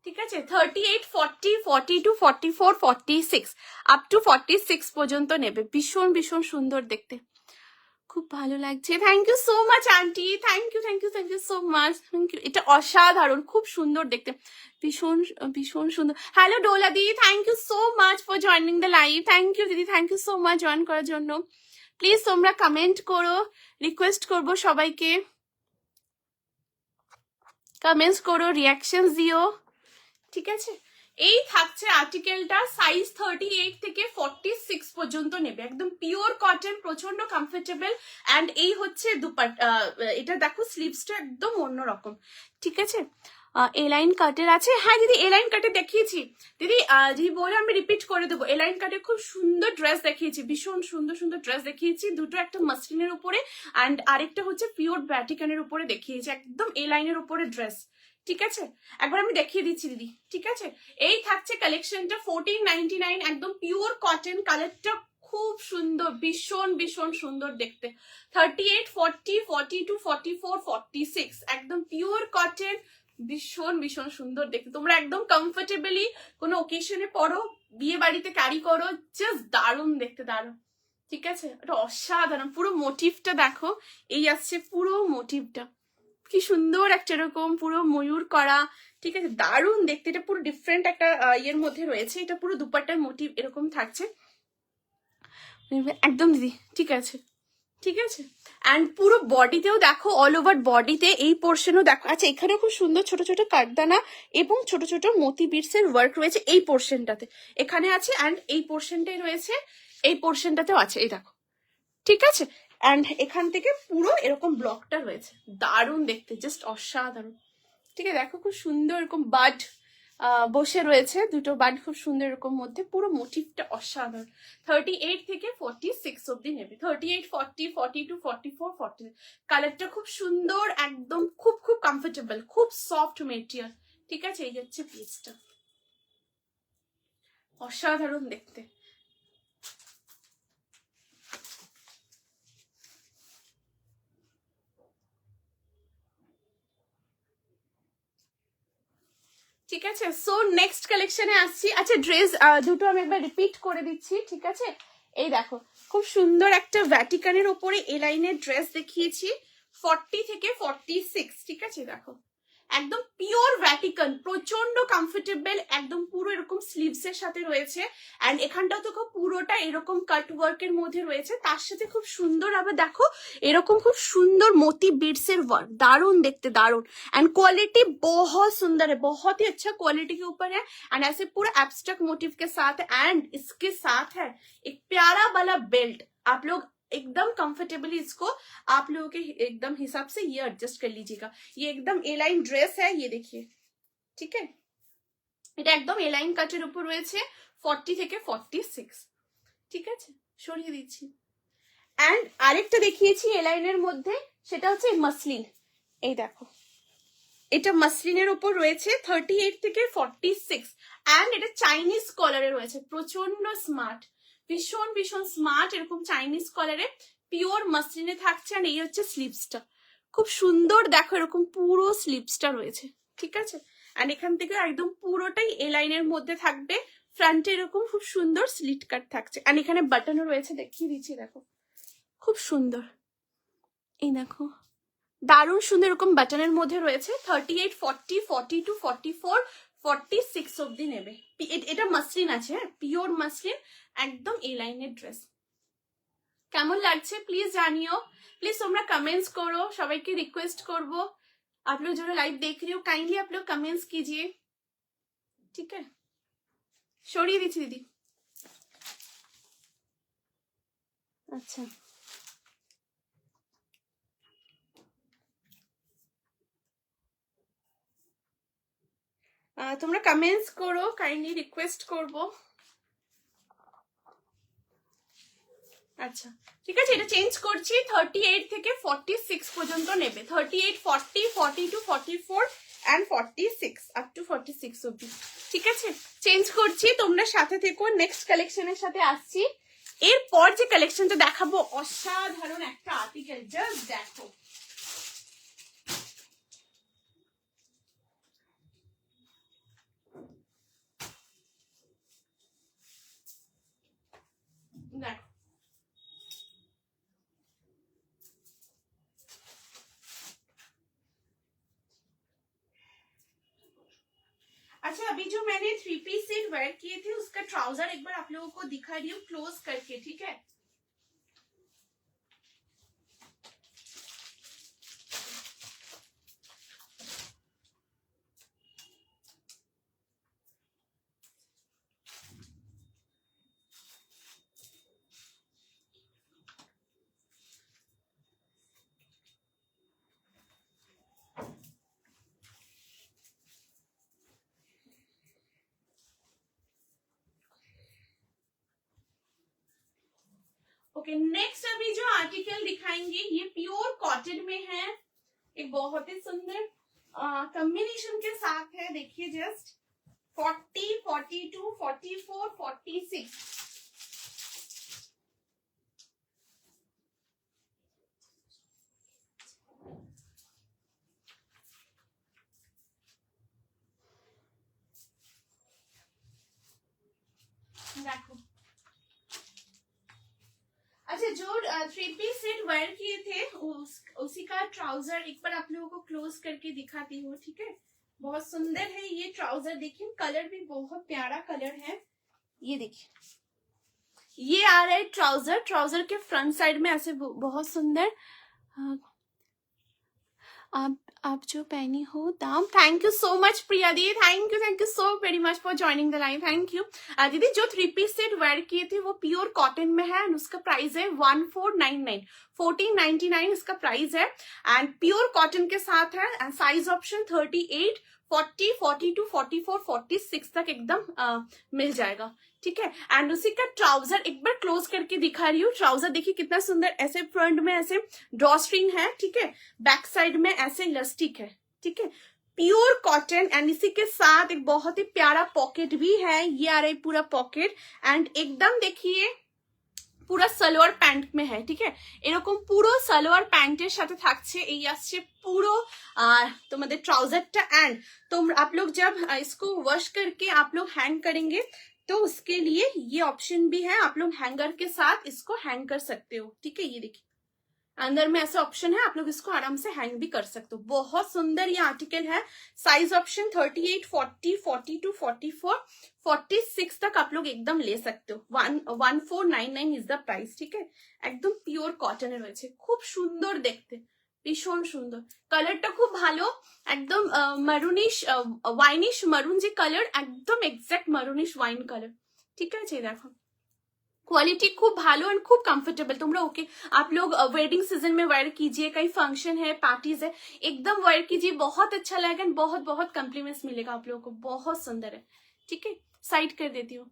ঠিক আছে। 38, 40, 42, 44, 46 আপ টু 46 পর্যন্ত নেবে, ভীষণ ভীষণ সুন্দর দেখতে, খুব ভালো লাগছে। Thank you so much aunty, thank you thank you thank you so much, thank you. এটা অসাধারণ, খুব সুন্দর দেখতে, ভীষণ ভীষণ সুন্দর। Hello Dola di, thank you so much for joining the live, thank you দিদি, thank you so much join করার জন্য। প্লিজ তোমরা কমেন্ট করো, রিকোয়েস্ট করবো সবাইকে কমেন্টস করো, রিয়াকশন দিও, ঠিক আছে। এই থাকছে আর্টিকেলটা, সাইজ 38 থেকে 46 পর্যন্ত নেবে, একদম পিওর কটন, প্রচন্ড কমফোর্টেবল। অ্যান্ড এই হচ্ছে দুপাট্টা, এটা দেখো স্লিভসটা একদম অন্যরকম, ঠিক আছে। এলাইন কাটের আছে, হ্যাঁ দিদি এলাইন কাটে দেখিয়েছি দিদি, দিদি বলে আমি রিপিট করে দেবো। এলাইন কাটে খুব সুন্দর ড্রেস দেখিয়েছি, ভীষণ সুন্দর সুন্দর ড্রেস দেখিয়েছি, দুটো একটা মাসলিনের উপরে অ্যান্ড আরেকটা হচ্ছে পিওর ব্যাটিকানের উপরে দেখিয়েছি, একদম এলাইনের উপরে ড্রেস, ঠিক আছে। একবার আমি দেখিয়ে দিচ্ছি দিদি, ঠিক আছে। এই থাকছে কালেকশনটা 1499, একদম পিওর কটন, কালারটা খুব সুন্দর, ভীষণ ভীষণ সুন্দর দেখতে। 38, 40, 42, 44, 46 একদম পিওর কটন, ভীষণ ভীষণ সুন্দর দেখতে। তোমরা একদম কমফোর্টেবলি কোনো ওকেশনে পরো, বিয়ে বাড়িতে ক্যারি করো, জাস্ট দারুণ দেখতে, দারুণ, ঠিক আছে। এটা অসাধারণ, পুরো মোটিভটা দেখো, এই আসছে পুরো মোটিভটা, কি সুন্দর একটা এরকম পুরো ময়ূর করা, ঠিক আছে, দারুণ দেখতে। এটা পুরো ডিফারেন্ট একটা ইয়ের মধ্যে রয়েছে, এটা পুরো দুপাট্টার মোটিভ এরকম থাকছে একদম দিদি, ঠিক আছে, ঠিক আছে। অ্যান্ড পুরো বডিতেও দেখো, অল ওভার বডিতে এই পোর্শনও দেখো, আচ্ছা এখানেও খুব সুন্দর ছোট ছোট কাঠদানা এবং ছোট ছোট মতি বিটস এর ওয়ার্ক রয়েছে এই পোর্শনটাতে, এখানে আছে অ্যান্ড এই পোর্শনটাই রয়েছে, এই পোর্শনটাতেও আছে, এই দেখো, ঠিক আছে। অ্যান্ড এখান থেকে পুরো এরকম ব্লকটা রয়েছে, দারুণ দেখতে, জাস্ট অসাধারণ, ঠিক আছে। দেখো খুব সুন্দর এরকম বাড বসে রয়েছে, দুটো বাড খুব সুন্দর এরকম মধ্যে, পুরো মোটিভটা অসাধারণ। 38 থেকে 46 অব্দি নেবে, 38, 40, 42, 44, 40 কালারটা খুব সুন্দর, একদম খুব খুব কমফোর্টেবল, খুব সফট মেটেরিয়াল, ঠিক আছে। এই যাচ্ছে পিসটা, অসাধারণ দেখতে, ঠিক আছে। সো নেক্সট কালেকশনে আসছি। আচ্ছা ড্রেস দুটো আমি একবার রিপিট করে দিচ্ছি, ঠিক আছে। এই দেখো খুব সুন্দর একটা ভ্যাটিকানের ওপরে এলাইনের ড্রেস দেখিয়েছি, 40 থেকে 46, ঠিক আছে। দেখো একদম পিওর ভ্যাটিকান, প্রচন্ড কমফোর্টেবল, একদম পুরো এরকম স্লিভস এর সাথে রয়েছে অ্যান্ড এখানটাও তো খুব পুরোটা এরকম কাট ওয়ার্কের মধ্যে রয়েছে, তার সাথে খুব সুন্দর আবার দেখো এরকম খুব সুন্দর मोती बीड्स এর ওয়ার্ক, दारुण देखते दारुण। एंड क्वालिटी बहुत सुंदर है, बहुत ही अच्छा क्वालिटी के ऊपर है एंड ऐसे पूरा एब्स्ट्रैक्ट मोटिव के साथ एंड इसके साथ है एक प्यारा वाला बेल्ट। आप लोग एकदम कंफर्टेबली इसको आप लोगों के एकदम हिसाब से ये एडजस्ट कर लीजिएगा। ये एकदम ए लाइन ड्रेस है, ये देखिए, ठीक है। এটা একদম এ লাইন কাটের উপর রয়েছে, 40 থেকে 46, ঠিক আছে। সরিয়ে দিচ্ছি। এন্ড আরেকটা দেখিয়েছি এ লাইনের মধ্যে, সেটা হচ্ছে মাসলিন, এই দেখো এটা মাসলিনের উপর রয়েছে, 38 থেকে 46 এন্ড এটা চাইনিজ কলারে রয়েছে, প্রচন্ড স্মার্ট, ভীষণ ভীষণ স্মার্ট, এরকম চাইনিজ কলারে পিওর মাসলিনে থাকছে। আর এই হচ্ছে স্লিভসটা, খুব সুন্দর দেখো এরকম পুরো স্লিভসটা রয়েছে, ঠিক আছে। আর এখান থেকে একদম পুরোটাই এ লাইনের মধ্যে থাকবে, ফ্রন্টে এরকম খুব সুন্দর স্লিট কাট থাকছে আর এখানে বাটনও রয়েছে, দেখিয়ে দিচ্ছি দেখো খুব সুন্দর, এই দেখো দারুণ সুন্দর এরকম বাটনের মধ্যে রয়েছে। 38, 40, 42, 44, 46 অব্দি নেবে। এটা মাসলিন আছে, হ্যাঁ পিওর মাসলিন, একদম এ লাইনের ড্রেস। কেমন লাগছে প্লিজ জানিও, प्लीज তোমরা कमेंट्स करो, সবাইকে রিকোয়েস্ট করব, आप लोग जो लाइव देख रहे हो काइंडली आप लोग कमेंट्स कीजिए, ठीक है। সরিয়ে দিচ্ছি দিদি। আচ্ছা তোমরা কমেন্টস করো, কাইন্ডলি রিকোয়েস্ট করব। আচ্ছা ঠিক আছে, এটা চেঞ্জ করছি, 38 থেকে 46 পর্যন্ত নেবে, 38, 40, 42, 44 and 46 up to 46 অবধি, ঠিক আছে? চেঞ্জ করছি, তোমরা সাথে থেকো, নেক্সট কালেকশনের সাথে আসছি। এরপর যে কালেকশনটা দেখাবো অসাধারণ একটা আর্টিকেল, জাস্ট দেখো। দেখো अच्छा, अभी जो मैंने 3 पीस सेट वेयर किए थे उसका ट्राउजर एक बार आप लोगों को दिखा रही हूँ क्लोज करके, ठीक है? ओके, नेक्स्ट अभी जो आर्टिकल दिखाएंगे ये प्योर कॉटन में है, एक बहुत ही सुंदर कॉम्बिनेशन के साथ है। देखिए जस्ट 40, 42, 44, 46। देखो, अच्छा, जो 3 पीस सेट वेयर किए थे उसी का ट्राउजर एक बार आप लोगों को क्लोज करके दिखाती हूँ, ठीक है? बहुत सुंदर है ये ट्राउजर, देखिए कलर भी बहुत प्यारा कलर है। ये देखिए, ये आ रहा है ट्राउजर, ट्राउजर के फ्रंट साइड में ऐसे बहुत सुंदर आप जो पहनी हो दाम। Thank you so much Priya the, thank you so very much for joining the live, thank you. दीदी जो 3 पीस सेट वेयर किए थे वो प्योर कॉटन में है एंड उसका प्राइस है 1499, 1499 इसका प्राइस है एंड प्योर कॉटन के साथ है एंड साइज ऑप्शन 38, 40, 42, 44, 46 तक एकदम मिल जाएगा, ठीक है? एंड उसी का ट्राउजर एक बार क्लोज करके दिखा रही हूँ। ट्राउजर देखिए कितना सुंदर, ऐसे फ्रंट में ऐसे ड्रॉ स्ट्रिंग है, ठीक है? बैक साइड में ऐसे इलास्टिक है, ठीक है? प्योर कॉटन एंड इसी के साथ एक बहुत ही प्यारा पॉकेट भी है। ये आ रहा है पूरा पॉकेट एंड एकदम देखिए পুরো সালোয়ার প্যান্ট में है, ठीक है? এরকম পুরো সালোয়ার প্যান্টের সাথে থাকছে, এই আসছে পুরো তোমাদের ট্রাউজারটা एंड तुम आप लोग जब इसको वॉश करके आप लोग हैंग करेंगे तो उसके लिए ये ऑप्शन भी है, आप लोग हैंगर के साथ इसको हैंग कर सकते हो, ठीक है? ये देखिए अंदर में ऐसा ऑप्शन है, आप लोग इसको आराम से हैंग भी कर सकते हो। बहुत सुंदर ये आर्टिकल है। साइज ऑप्शन 38, 40, 42, 44, 46 तक आप लोग एकदम ले सकते हो। 1499 इज द प्राइस, ठीक है? एकदम পিওর কটনের রয়েছে, খুব সুন্দর দেখতে, ভীষণ সুন্দর। কালারটা খুব ভালো, একদম মারুনিশ ওয়াইনিশ মারুন যে কালার, একদম এক্সাক্ট মারুনিশ ওয়াইন কালার, ঠিক আছে? দেখো क्वालिटी खूब भालो एंड खूब कंफर्टेबल। तुम लोग ओके, आप लोग वेडिंग सीजन में वेयर कीजिए, कहीं फंक्शन है, पार्टीज है, एकदम वेयर कीजिए, बहुत अच्छा लगेगा, बहुत बहुत कॉम्प्लीमेंट्स मिलेगा आप लोगों को, बहुत सुंदर है, ठीक है? साइड कर देती हूँ।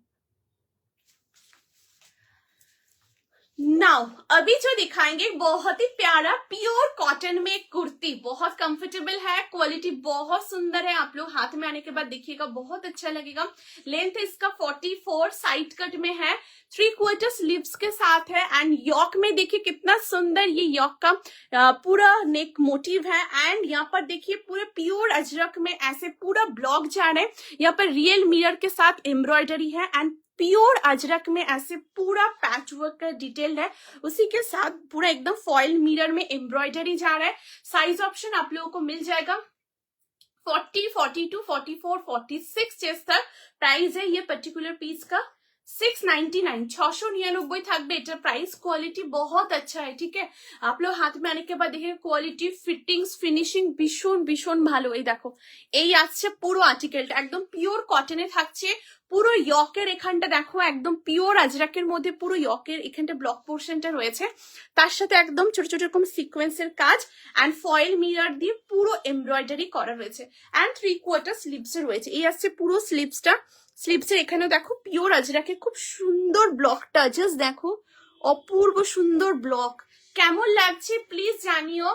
नाउ अभी जो दिखाएंगे बहुत ही प्यारा प्योर कॉटन में कुर्ती, बहुत कंफर्टेबल है, क्वालिटी बहुत सुंदर है, आप लोग हाथ में आने के बाद देखिएगा बहुत अच्छा लगेगा। लेंथ इसका 44, साइड कट में है, 3/4 स्लीव्स के साथ है एंड यॉक में देखिए कितना सुंदर ये यॉक का पूरा नेक मोटिव है एंड यहाँ पर देखिए पूरे प्योर अजरक में ऐसे पूरा ब्लॉक जा रहे हैं, यहाँ पर रियल मिरर के साथ एम्ब्रॉयडरी है एंड प्योर अजरक में ऐसे पूरा पैच वर्क का डिटेल है, उसी के साथ पूरा एकदम फॉइल मिरर में एम्ब्रॉयडरी जा रहा है। साइज ऑप्शन आप लोगों को मिल जाएगा 40, 42, 44, 46 चेस्ट तक। प्राइस है ये पर्टिकुलर पीस का 699, 699 থাকবে এটার প্রাইস। কোয়ালিটি बहुत अच्छा है, ठीक है? आप लोग हाथ में आने के बाद देखिए क्वालिटी, फिटिंग्स, फिनिशिंग ভীষণ ভীষণ ভালো। এই দেখো এই আসছে পুরো আর্টিকেলটা একদম পিওর কটনে থাকছে, পুরো ইয়কের এখানটা দেখো একদম পিওর আজরাকের মধ্যে পুরো ইয়কের এখানটা ব্লক পোর্শনটা রয়েছে, তার সাথে একদম ছোট ছোট এরকম সিকোয়েন্সের কাজ এন্ড ফয়েল মিরর দিয়ে পুরো এমব্রয়ডারি করা রয়েছে এন্ড 3/4 স্লিভস রয়েছে। এই আসছে পুরো স্লিভসটা, স্লিভসের এখানেও দেখো পিওর আজরাকের খুব সুন্দর ব্লকটা, জাস্ট দেখো অপূর্ব সুন্দর ব্লক। কেমন লাগছে প্লিজ জানিও।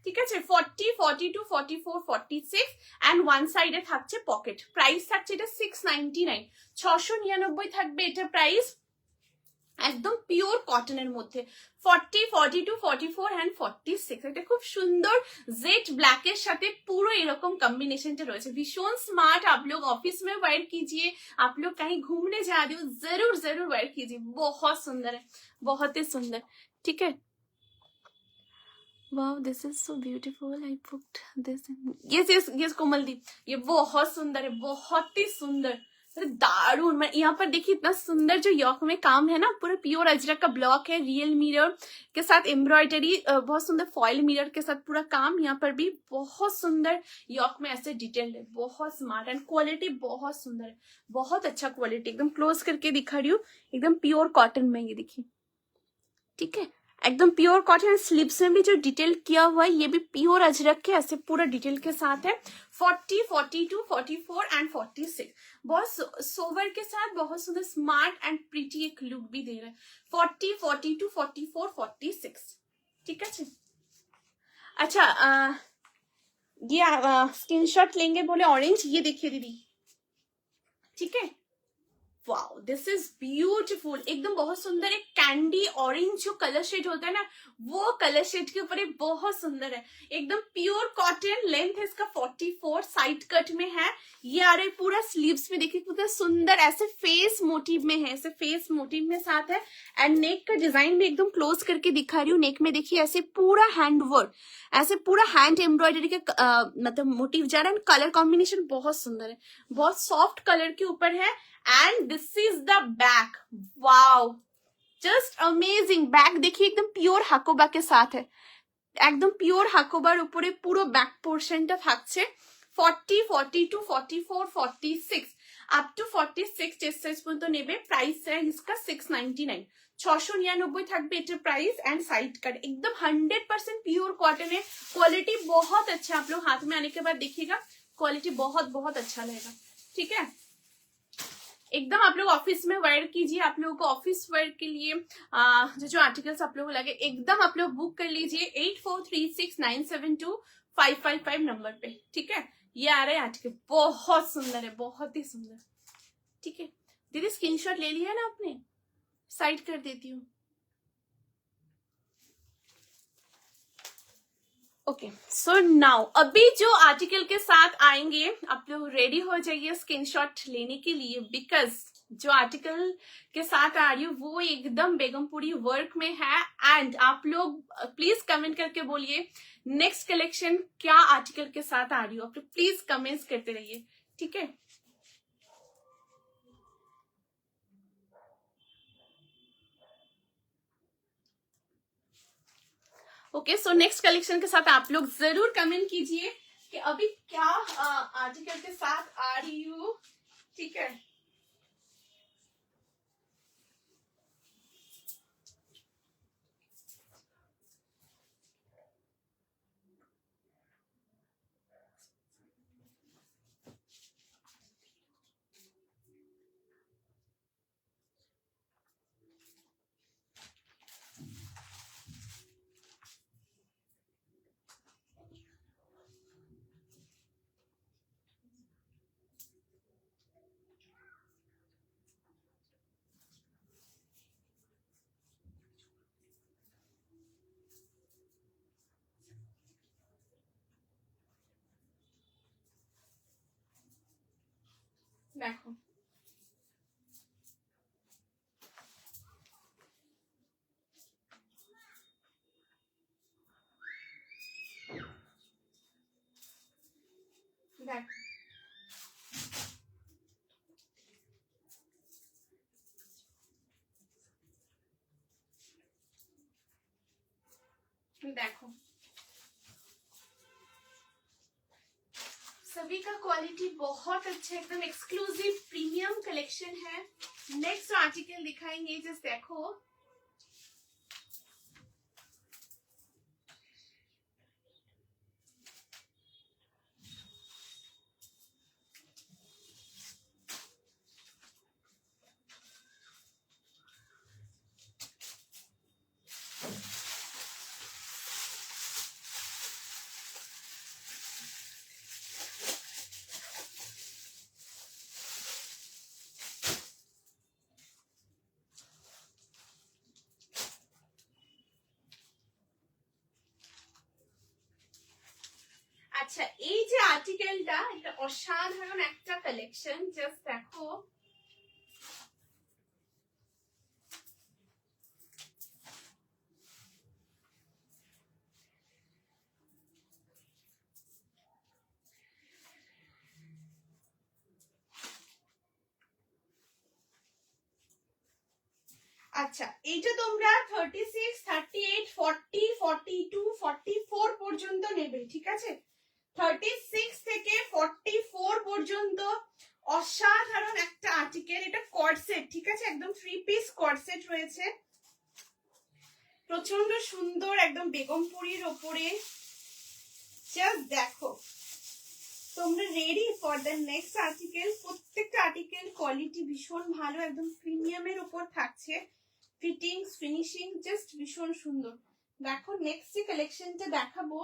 ঠিক আছে 40, 42, 44, 46 অ্যান্ড ওয়ান সাইডে থাকছে পকেট। প্রাইস থাকছে এটা 699, 699 থাকবে এটা প্রাইস, একদম পিওর কটনের মধ্যে। 40, 42, 44 অ্যান্ড 46, এটা খুব সুন্দর जेट ब्लैक এর সাথে পুরো এরকম कॉम्बिनेशनটা রয়েছে, भीषण स्मार्ट। आप लोग ऑफिस में वेयर कीजिए, आप लोग कहीं घूमने जा रहे हो, जरूर जरूर वेयर कीजिए, बहुत सुंदर है, बहुत ही सुंदर। ठीक है, wow this is so beautiful, I booked this. Yes yes yes Komaldeep, ये बहुत सुंदर है, बहुत ही सुंदर, दारुण। मैं यहाँ पर देखिए इतना सुंदर जो यॉक में काम है ना, पूरा प्योर अजरक का ब्लॉक है, रियल मिरर के साथ एम्ब्रॉयडरी, बहुत सुंदर फॉइल मिरर के साथ पूरा काम। यहाँ पर भी बहुत सुंदर यॉक में ऐसे डिटेल्ड है, बहुत स्मार्ट एंड क्वालिटी बहुत सुंदर है, बहुत अच्छा क्वालिटी। एकदम क्लोज करके दिखा रही हूँ, एकदम प्योर कॉटन में, ये देखिए, ठीक है, एकदम प्योर कॉटन। स्लीव्स में भी जो डिटेल किया हुआ है ये भी प्योर अजरक के ऐसे पूरा डिटेल के साथ है। 40, 42, 44 एंड 46, बहुत सोवर के साथ बहुत सुंदर स्मार्ट एंड प्रीटी एक लुक भी दे रहा है। 40, 42, 44, 46, ठीक है। अच्छा ये स्क्रीनशॉट लेंगे बोले ऑरेंज, ये देखिए दीदी, ठीक है, वाओ दिस इज ब्यूटीफुल, एकदम बहुत सुंदर। एक कैंडी ऑरेंज जो कलर शेड होता है ना, वो कलर शेड के ऊपर ये बहुत सुंदर है, एकदम प्योर कॉटन। लेंथ है इसका 44, साइड कट में है ये आ रहा है पूरा। स्लीव्स में देखिए कितना सुंदर ऐसे फेस मोटिव में है, ऐसे फेस मोटिव में साथ है। एंड नेक का डिजाइन भी एकदम क्लोज करके दिखा रही हूँ। नेक में देखिए ऐसे पूरा हैंड वर्क, ऐसे पूरा हैंड एम्ब्रॉयडरी का मतलब मोटिव जा रहा है। कलर कॉम्बिनेशन बहुत सुंदर है, बहुत सॉफ्ट कलर के ऊपर है। And this is the back, wow just amazing. Back देखिए एकदम प्योर हाकोबा के साथ है, एकदम प्योर हाकोবার উপরে পুরো ব্যাক পোর্শনটা থাকছে। 40, 42, 44, 46 আপ টু 46 চেস্ট সাইজ পর্যন্ত নেবে। প্রাইস है इसका 699, 699 থাকবে এটার প্রাইস। एंड साइड कट एकदम 100% प्योर कॉटन है, क्वालिटी बहुत अच्छा। आप लोग हाथ में आने के बाद देखिएगा, क्वालिटी बहुत बहुत अच्छा रहेगा, ठीक है। एकदम आप लोग ऑफिस में वेयर कीजिए। आप लोगों को ऑफिस वेयर के लिए जो आर्टिकल्स आप लोगों को लगे एकदम आप लोग बुक कर लीजिए 8436972555 नंबर पे, ठीक है। ये आ रहा है आर्टिकल, बहुत सुंदर है, बहुत ही सुंदर, ठीक है। दीदी स्क्रीनशॉट ले लिया ना आपने, साइड कर देती हूँ। ओके सो नाउ अभी जो आर्टिकल के साथ आएंगे आप लोग रेडी हो जाइए स्क्रीनशॉट लेने के लिए, बिकॉज जो आर्टिकल के साथ आ रही हूँ वो एकदम बेगमपुरी वर्क में है। एंड आप लोग प्लीज कमेंट करके बोलिए नेक्स्ट कलेक्शन क्या आर्टिकल के साथ आ रही हो। आप लोग प्लीज कमेंट्स करते रहिए, ठीक है। ओके सो नेक्स्ट कलेक्शन के साथ आप लोग जरूर कमेंट कीजिए कि अभी क्या आर्टिकल के साथ आ रही हूँ, ठीक है। देखो देखो सभी का क्वालिटी बहुत अच्छा, एकदम एक्सक्लूसिव प्रीमियम कलेक्शन है। नेक्स्ट आर्टिकल दिखाएंगे, जस्ट देखो আচ্ছা, এই যে আর্টিকেলটা, এটা অসাধারণ একটা কালেকশন, জাস্ট দেখো। আচ্ছা, এইটা তোমরা 36, 38, 40, 42, 44 পর্যন্ত নেবে, ঠিক আছে? 36 থেকে 44 পর্যন্ত অসাধারণ একটা আর্টিকেল। এটা কর্ডসেট, ঠিক আছে? একদম 3 পিস কর্ডসেট রয়েছে, প্রচন্ড সুন্দর, একদম বেগমপুরীর ওপরে। জাস্ট দেখো, তোমরা ready for the next article. প্রত্যেকটা আর্টিকেল কোয়ালিটি ভীষণ ভালো, একদম প্রিমিয়ামের উপর থাকছে। ফিটিংস, ফিনিশিং জাস্ট ভীষণ সুন্দর। দেখো নেক্সট যে কালেকশনটা দেখাবো,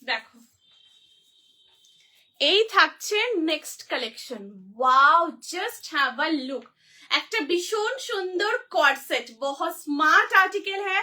দেখো এই থাকছে next collection. Wow, just have a look. একটা भीषण सुंदर कॉर्सेट, बहुत स्मार्ट आर्टिकल है।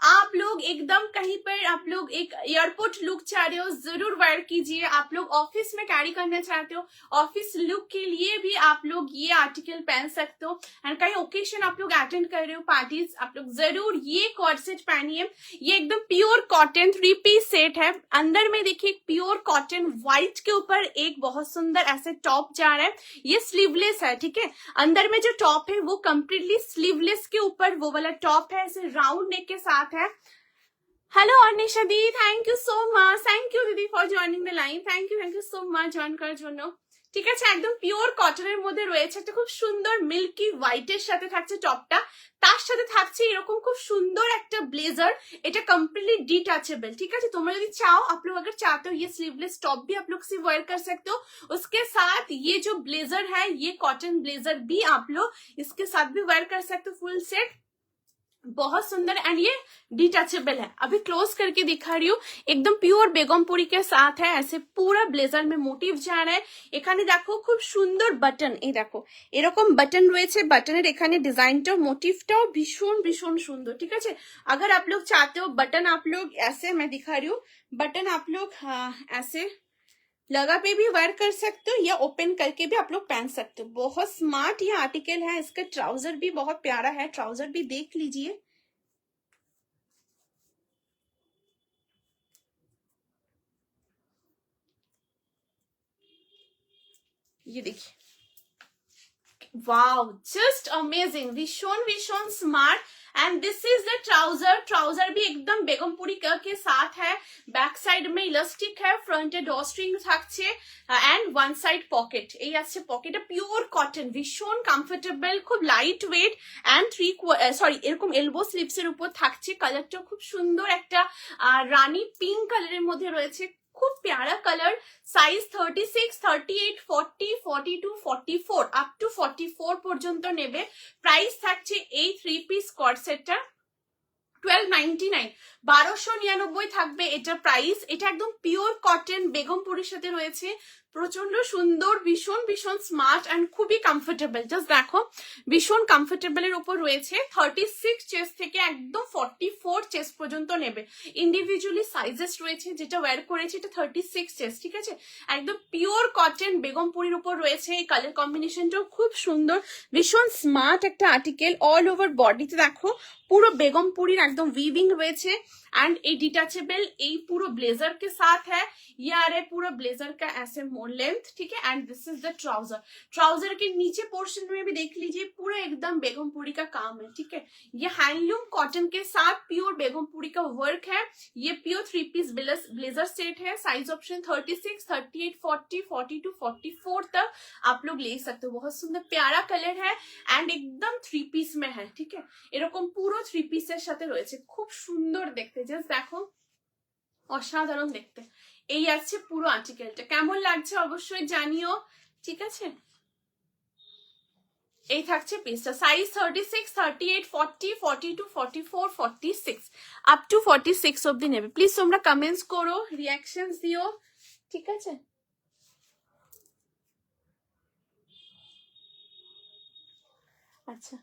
आप लोग एकदम कहीं पर आप लोग एक एयरपोर्ट लुक चाह रहे हो, जरूर वेयर कीजिए। आप लोग ऑफिस में कैरी करना चाहते हो, ऑफिस लुक के लिए भी आप लोग ये आर्टिकल पहन सकते हो। एंड कहीं ओकेशन आप लोग अटेंड कर रहे हो, पार्टीज, आप लोग जरूर ये कॉर्सेट पहनिए। ये एकदम प्योर कॉटन 3 पीस सेट है। अंदर में देखिए प्योर कॉटन व्हाइट के ऊपर एक बहुत सुंदर ऐसे टॉप जा रहा है। ये स्लीवलेस है, ठीक है? अंदर में जो टॉप है वो कंप्लीटली स्लीवलेस के ऊपर वो वाला टॉप है, ऐसे राउंड नेक के साथ है। Hello Arnisha di, thank you so much. Thank you दीदी for joining the live. Thank you so much join করার জন্য। ঠিক আছে, একদম পিওর কটনের মধ্যে রয়েছে, একটা খুব সুন্দর মিল্কি হোয়াইটের সাথে থাকছে টপটা। তার সাথে থাকছে এরকম খুব সুন্দর একটা ब्लेजर। এটা কমপ্লিটলি डिटैचेबल, ठीक है? তোমরা যদি চাও, आप लोग अगर चाहते हो, ये स्लीवलेस टॉप भी आप लोग से वेयर कर सकते हो। उसके साथ ये जो ब्लेजर है, ये कॉटन ब्लेजर भी आप लोग इसके साथ भी वेयर कर सकते हो, फुल सेट। बहुत सुंदर, एंड ये डिटैचेबल है। अभी क्लोज करके दिखा रही हूँ, एकदम प्योर बेगमपुरी के साथ है। ऐसे पूरा ब्लेजर में मोटिव जा रहा है। এখানে দেখো খুব সুন্দর বাটন, এই দেখো এরকম বাটন রয়েছে। বাটনের এখানে ডিজাইনটাও মোটিভটাও ভীষণ ভীষণ সুন্দর, ঠিক আছে? अगर आप लोग चाहते हो बटन आप लोग ऐसे, मैं दिखा रही हूँ, बटन आप लोग ऐसे लगा पे भी वेयर कर सकते हो या ओपन करके भी आप लोग पहन सकते हो। बहुत स्मार्ट ये आर्टिकल है। इसका ट्राउजर भी बहुत प्यारा है, ट्राउजर भी देख लीजिए। ये देखिए, वाओ, जस्ट अमेजिंग, भीषण भीषण smart. And this is the trouser. Trouser भी एकदम बेगमपुरी के साथ है। बैक साइड में इलास्टिक है, फ्रंटे डॉ स्ट्रिंग থাকছে, एंड वन साइड पॉकेट। এই আছে পকেটে, পিওর কটন, ভীষণ কমফোর্টেবল, খুব লাইট ওয়েট। এন্ড এরকম এলবো স্লিভস এর উপর থাকছে। কালারটা খুব সুন্দর, একটা রানী পিঙ্ক কালারের মধ্যে রয়েছে, খুব প্যারা কালার। সাইজ 36, 38, 40, 42, 44 আপ টু 44 পর্যন্ত নেবে। প্রাইস থাকছে এই 3 পিস কর্ডসেটটা 1299, 1299 থাকবে এটা প্রাইস। এটা একদম পিওর কটন বেগমপুরির সাথে রয়েছে, প্রচন্ড সুন্দর, ভীষণ ভীষণ স্মার্ট এন্ড খুবই কমফোর্টেবল। জাস্ট দেখো, ভীষণ কমফোর্টেবলের উপর রয়েছে। 36 চেস্ট থেকে একদম 44 চেস্ট পর্যন্ত নেবে। ইন্ডিভিজুয়ালি সাইজেস রয়েছে, যেটা ওয়্যার করেছে এটা 36 চেস্ট, ঠিক আছে? একদম পিওর কটন বেগমপুরির উপর রয়েছে। এই কালার কম্বিনেশনটাও খুব সুন্দর, ভীষণ স্মার্ট একটা আর্টিকেল। অল ওভার বডিতে দেখো पूरा बेगमपुरीर एकदम वीविंग रही एंड ये डिटैचेबल, ये पूरा ब्लेजर के साथ है। ये आ रहा है पूरा ब्लेजर का ऐसे मोर लेंथ, ठीक है? And this is the trouser. Trouser के नीचे पोर्शन में भी देख लीजिए, पूरा एकदम बेगमपुरी का काम है, ठीक है? ये हैंडलूम कॉटन के साथ प्योर बेगमपुरी का वर्क है। ये प्योर 3 पीस ब्लेजर सेट है। साइज ऑप्शन 36, 38, 40, 42, 44 तक आप लोग ले सकते हो। बहुत सुंदर प्यारा कलर है एंड एकदम 3 पीस में है, ठीक है? এরকম পুরো 3 পিসের সাথে রয়েছে, খুব সুন্দর দেখতে। জাস্ট দেখো, অসাধারণ দেখতে। এই আছে পুরো আর্টিকেলটা, কেমন লাগছে অবশ্যই জানিও, ঠিক আছে? এই থাকছে পিসটা, সাইজ 36, 38, 40, 42, 44, 46 আপ টু 46 অব্দি নেবে। প্লিজ তোমরা কমেন্টস করো, রিয়াকশনস দিও, ঠিক আছে। अच्छा,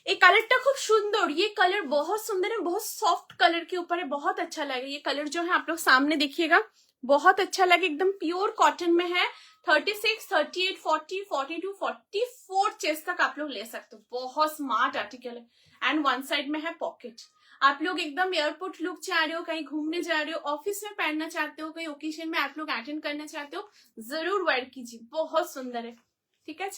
ये कलर खूब सुंदर, ये कलर बहुत सुंदर है, बहुत सॉफ्ट कलर के ऊपर है, बहुत अच्छा लगे। ये कलर जो है आप लोग सामने देखिएगा, बहुत अच्छा लगे, एकदम प्योर कॉटन में है। 36, 38, 40, 42, 44 चेस्ट तक आप लोग ले सकते हो। बहुत स्मार्ट आर्टिकल है। एंड वन साइड में है पॉकेट। आप लोग एकदम एयरपोर्ट लुक चाह रहे हो, कहीं घूमने जा रहे हो, ऑफिस में पहनना चाहते हो, कहीं ओकेजन में आप लोग अटेंड करना चाहते हो, जरूर वेयर कीजिए, बहुत सुंदर है, ठीक है।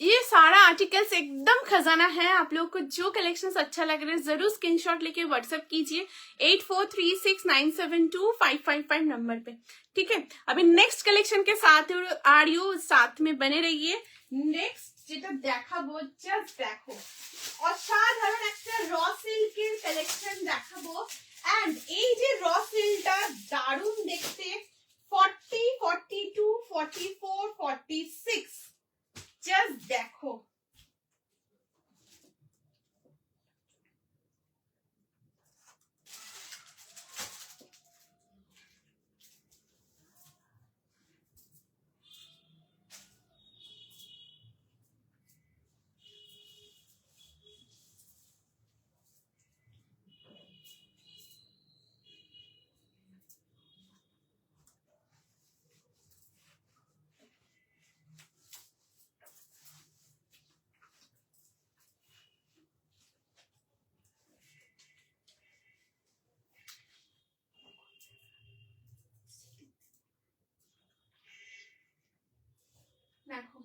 ये सारा आर्टिकल्स एकदम खजाना है। आप लोगों को जो कलेक्शंस अच्छा लग रहा है जरूर स्क्रीनशॉट लेके व्हाट्सएप कीजिए 8436972555 नंबर पे, ठीक है। अभी नेक्स्ट कलेक्शन के साथ आ रही हूँ, साथ में बने रहिए। नेक्स्ट যেটা দেখাবো, জাস্ট দেখো, অসাধারণ একটা র সিল্কের কালেকশন দেখাবো। এন্ড এই যে র সিল্কটা দারুণ দেখতে, 40, 42, 44, 46 জাস্ট দেখো। দেখো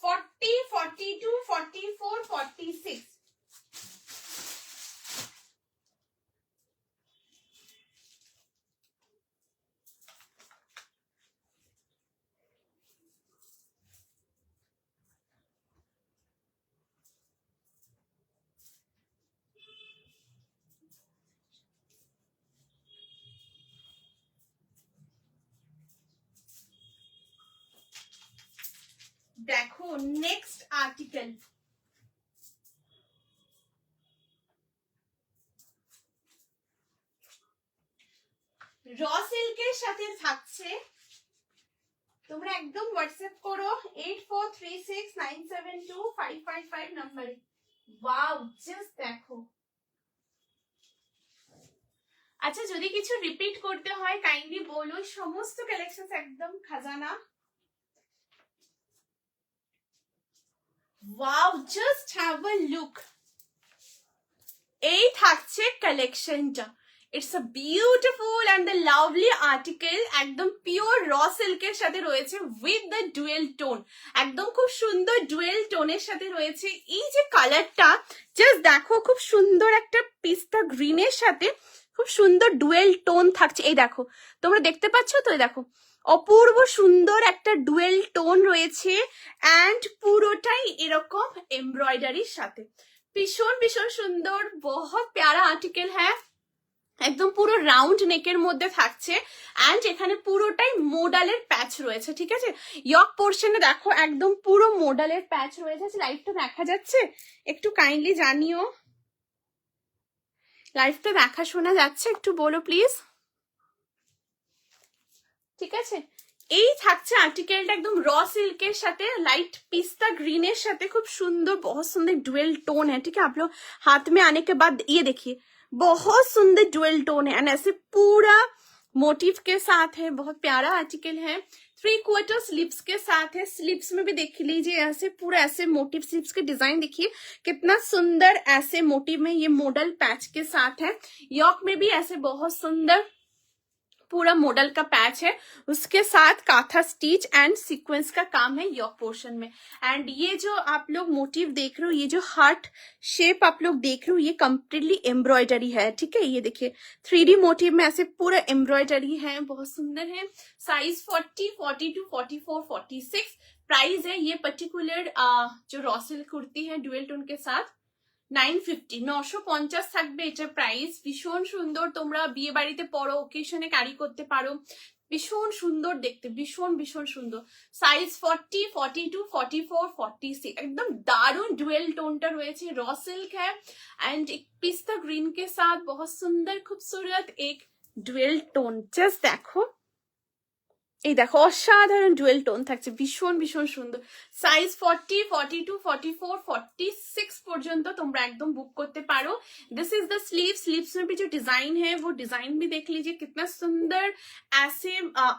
40, 42, 44, 46 দেখো। নেক্সট আর্টিকেল, র সিল্কের সাথে থাকছে। তোমরা একদম হোয়াটসঅ্যাপ করো 8436972555 নম্বরে। ওয়াও, জাস্ট দেখো। আচ্ছা, যদি কিছু রিপিট করতে হয় কাইন্ডলি বলো, সমস্ত কালেকশন একদম খাজানা। Wow, just have a look. এই থাকছে কালেকশনটা। It's a beautiful and the lovely article, একদম পিওর র সিল্কের সাথে রয়েছে উইথ দ্য ডুয়েল টোন, একদম খুব সুন্দর ডুয়েল টোনের সাথে রয়েছে। এই যে কালারটা জাস্ট দেখো, খুব সুন্দর একটা পিস্তা গ্রিনের সাথে খুব সুন্দর ডুয়েল টোন থাকছে। এই দেখো, তোমরা দেখতে পাচ্ছ তো, এই দেখো অপূর্ব সুন্দর একটা ডুয়েল টোন রয়েছে এন্ড পুরোটাই এরকম এমব্রয়ডারির সাথে, ভীষণ ভীষণ সুন্দর, বহুত প্যারা আর্টিকেল হ্যাঁ। একদম পুরো রাউন্ড নেকের মধ্যে থাকছে এন্ড এখানে পুরোটাই মোডালের প্যাচ রয়েছে, ঠিক আছে। ইয়ক পোর্শনে দেখো একদম পুরো মোডালের প্যাচ রয়েছে। লাইভটা দেখা যাচ্ছে? একটু কাইন্ডলি জানিও, লাইভটা দেখা শোনা যাচ্ছে? একটু বলো প্লিজ, ঠিক আছে। এই থাকছে आर्टिकलটা একদম র सिल्क साथे लाइट पिस्ता ग्रीन साथे खूब सुंदर, बहुत सुंदर डुअल टोन है, ठीक है। आप लोग हाथ में आने के बाद ये देखिए, बहुत सुंदर डुअल टोन है एंड ऐसे पूरा मोटिव के साथ है, बहुत प्यारा आर्टिकल है। 3/4 स्लीव्स के साथ है, स्लीव्स में भी देख लीजिए ऐसे पूरा ऐसे मोटिव, स्लीव्स के डिजाइन देखिए कितना सुंदर, ऐसे मोटिव में ये मॉडल पैच के साथ है। यॉक में भी ऐसे बहुत सुंदर पूरा मॉडल का पैच है, उसके साथ काथा स्टिच एंड सीक्वेंस का काम है यॉक पोर्शन में। एंड ये जो आप लोग मोटिव देख रहे हो, ये जो हार्ट शेप आप लोग देख रहे हो, ये कम्प्लीटली एम्ब्रॉयडरी है, ठीक है। ये देखिए 3D मोटिव में ऐसे पूरा एम्ब्रॉयडरी है, बहुत सुंदर है। साइज 40, 42, 44, 46 प्राइस है। ये पर्टिकुलर जो रॉ सिल्क कुर्ती है डुअल टोन के साथ 950 950 থাকবে এটার প্রাইস। ভীষণ সুন্দর, তোমরা বিয়ে বাড়িতে পরো, ওকেশনে ক্যারি করতে পারো, ভীষণ সুন্দর দেখতে, ভীষণ ভীষণ সুন্দর। সাইজ 40, 42, 44, 46, एकदम दारुण डुअल टोनটা রয়েছে, র सिल्क है एंड एक पिस्ता ग्रीन के साथ बहुत सुंदर खूबसूरत एक डुअल टोन। जस्ट देखो, এই দেখো অসাধারণ ডুয়েল টোন থাকছে, ভীষণ ভীষণ সুন্দর। সাইজ 40, 42, 44, 46 পর্যন্ত তোমরা একদম বুক করতে পারো। दिस इज द स्लीव्स में भी जो डिजाइन है वो डिजाइन भी देख लीजिए कितना सुंदर, ऐसे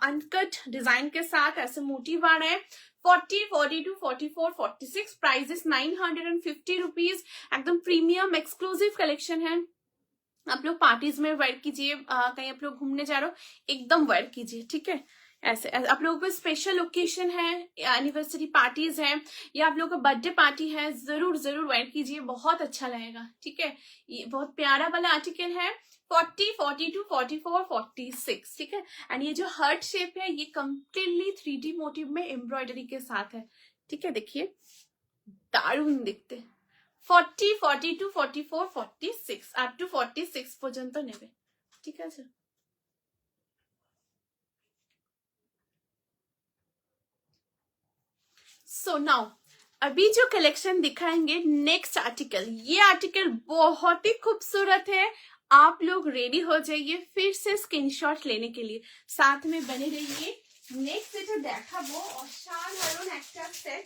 अनकट डिजाइन के साथ ऐसे मोटिव आ रहा है। 40, 42, 44, 46 प्राइस इज 950 रुपीज। एकदम प्रीमियम एक्सक्लूसिव कलेक्शन है, आप लोग पार्टीज में वेयर कीजिए, कहीं आप लोग घूमने जा रहे हो एकदम वेयर कीजिए, ठीक है। ऐसे आप लोगों को स्पेशल ओकेशन है, एनिवर्सरी पार्टीज है या आप लोगों का बर्थडे पार्टी है, जरूर जरूर वेयर कीजिए, बहुत अच्छा लगेगा, ठीक है। ये बहुत प्यारा वाला आर्टिकल है। 40, 42, 44, 46, ठीक है। एंड ये जो हार्ट शेप है ये कम्प्लीटली 3D मोटिव में एम्ब्रॉयडरी के साथ है, ठीक है। देखिए दारुण दिखते। 40, 42, 44, 46 अप टू 46 পর্যন্ত নেবে, ঠিক আছে। सो नाउ अभी जो कलेक्शन दिखाएंगे नेक्स्ट आर्टिकल, ये आर्टिकल बहुत ही खूबसूरत है। आप लोग रेडी हो जाइए फिर से स्क्रीनशॉट लेने के लिए, साथ में बने रहिए। नेक्स्ट যেটা দেখাবো অসাধারণ একটা সেট,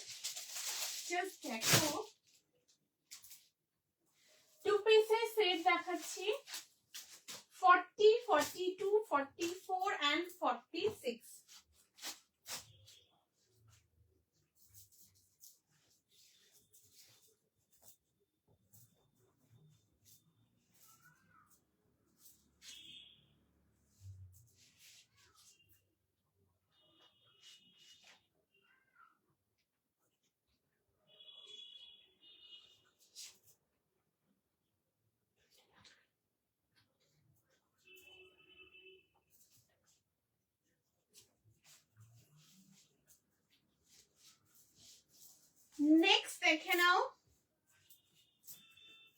জাস্ট দেখো টু পিসের সেট দেখাচ্ছি। 40, 42, 44 and 46। नेक्स्ट देखे नाओ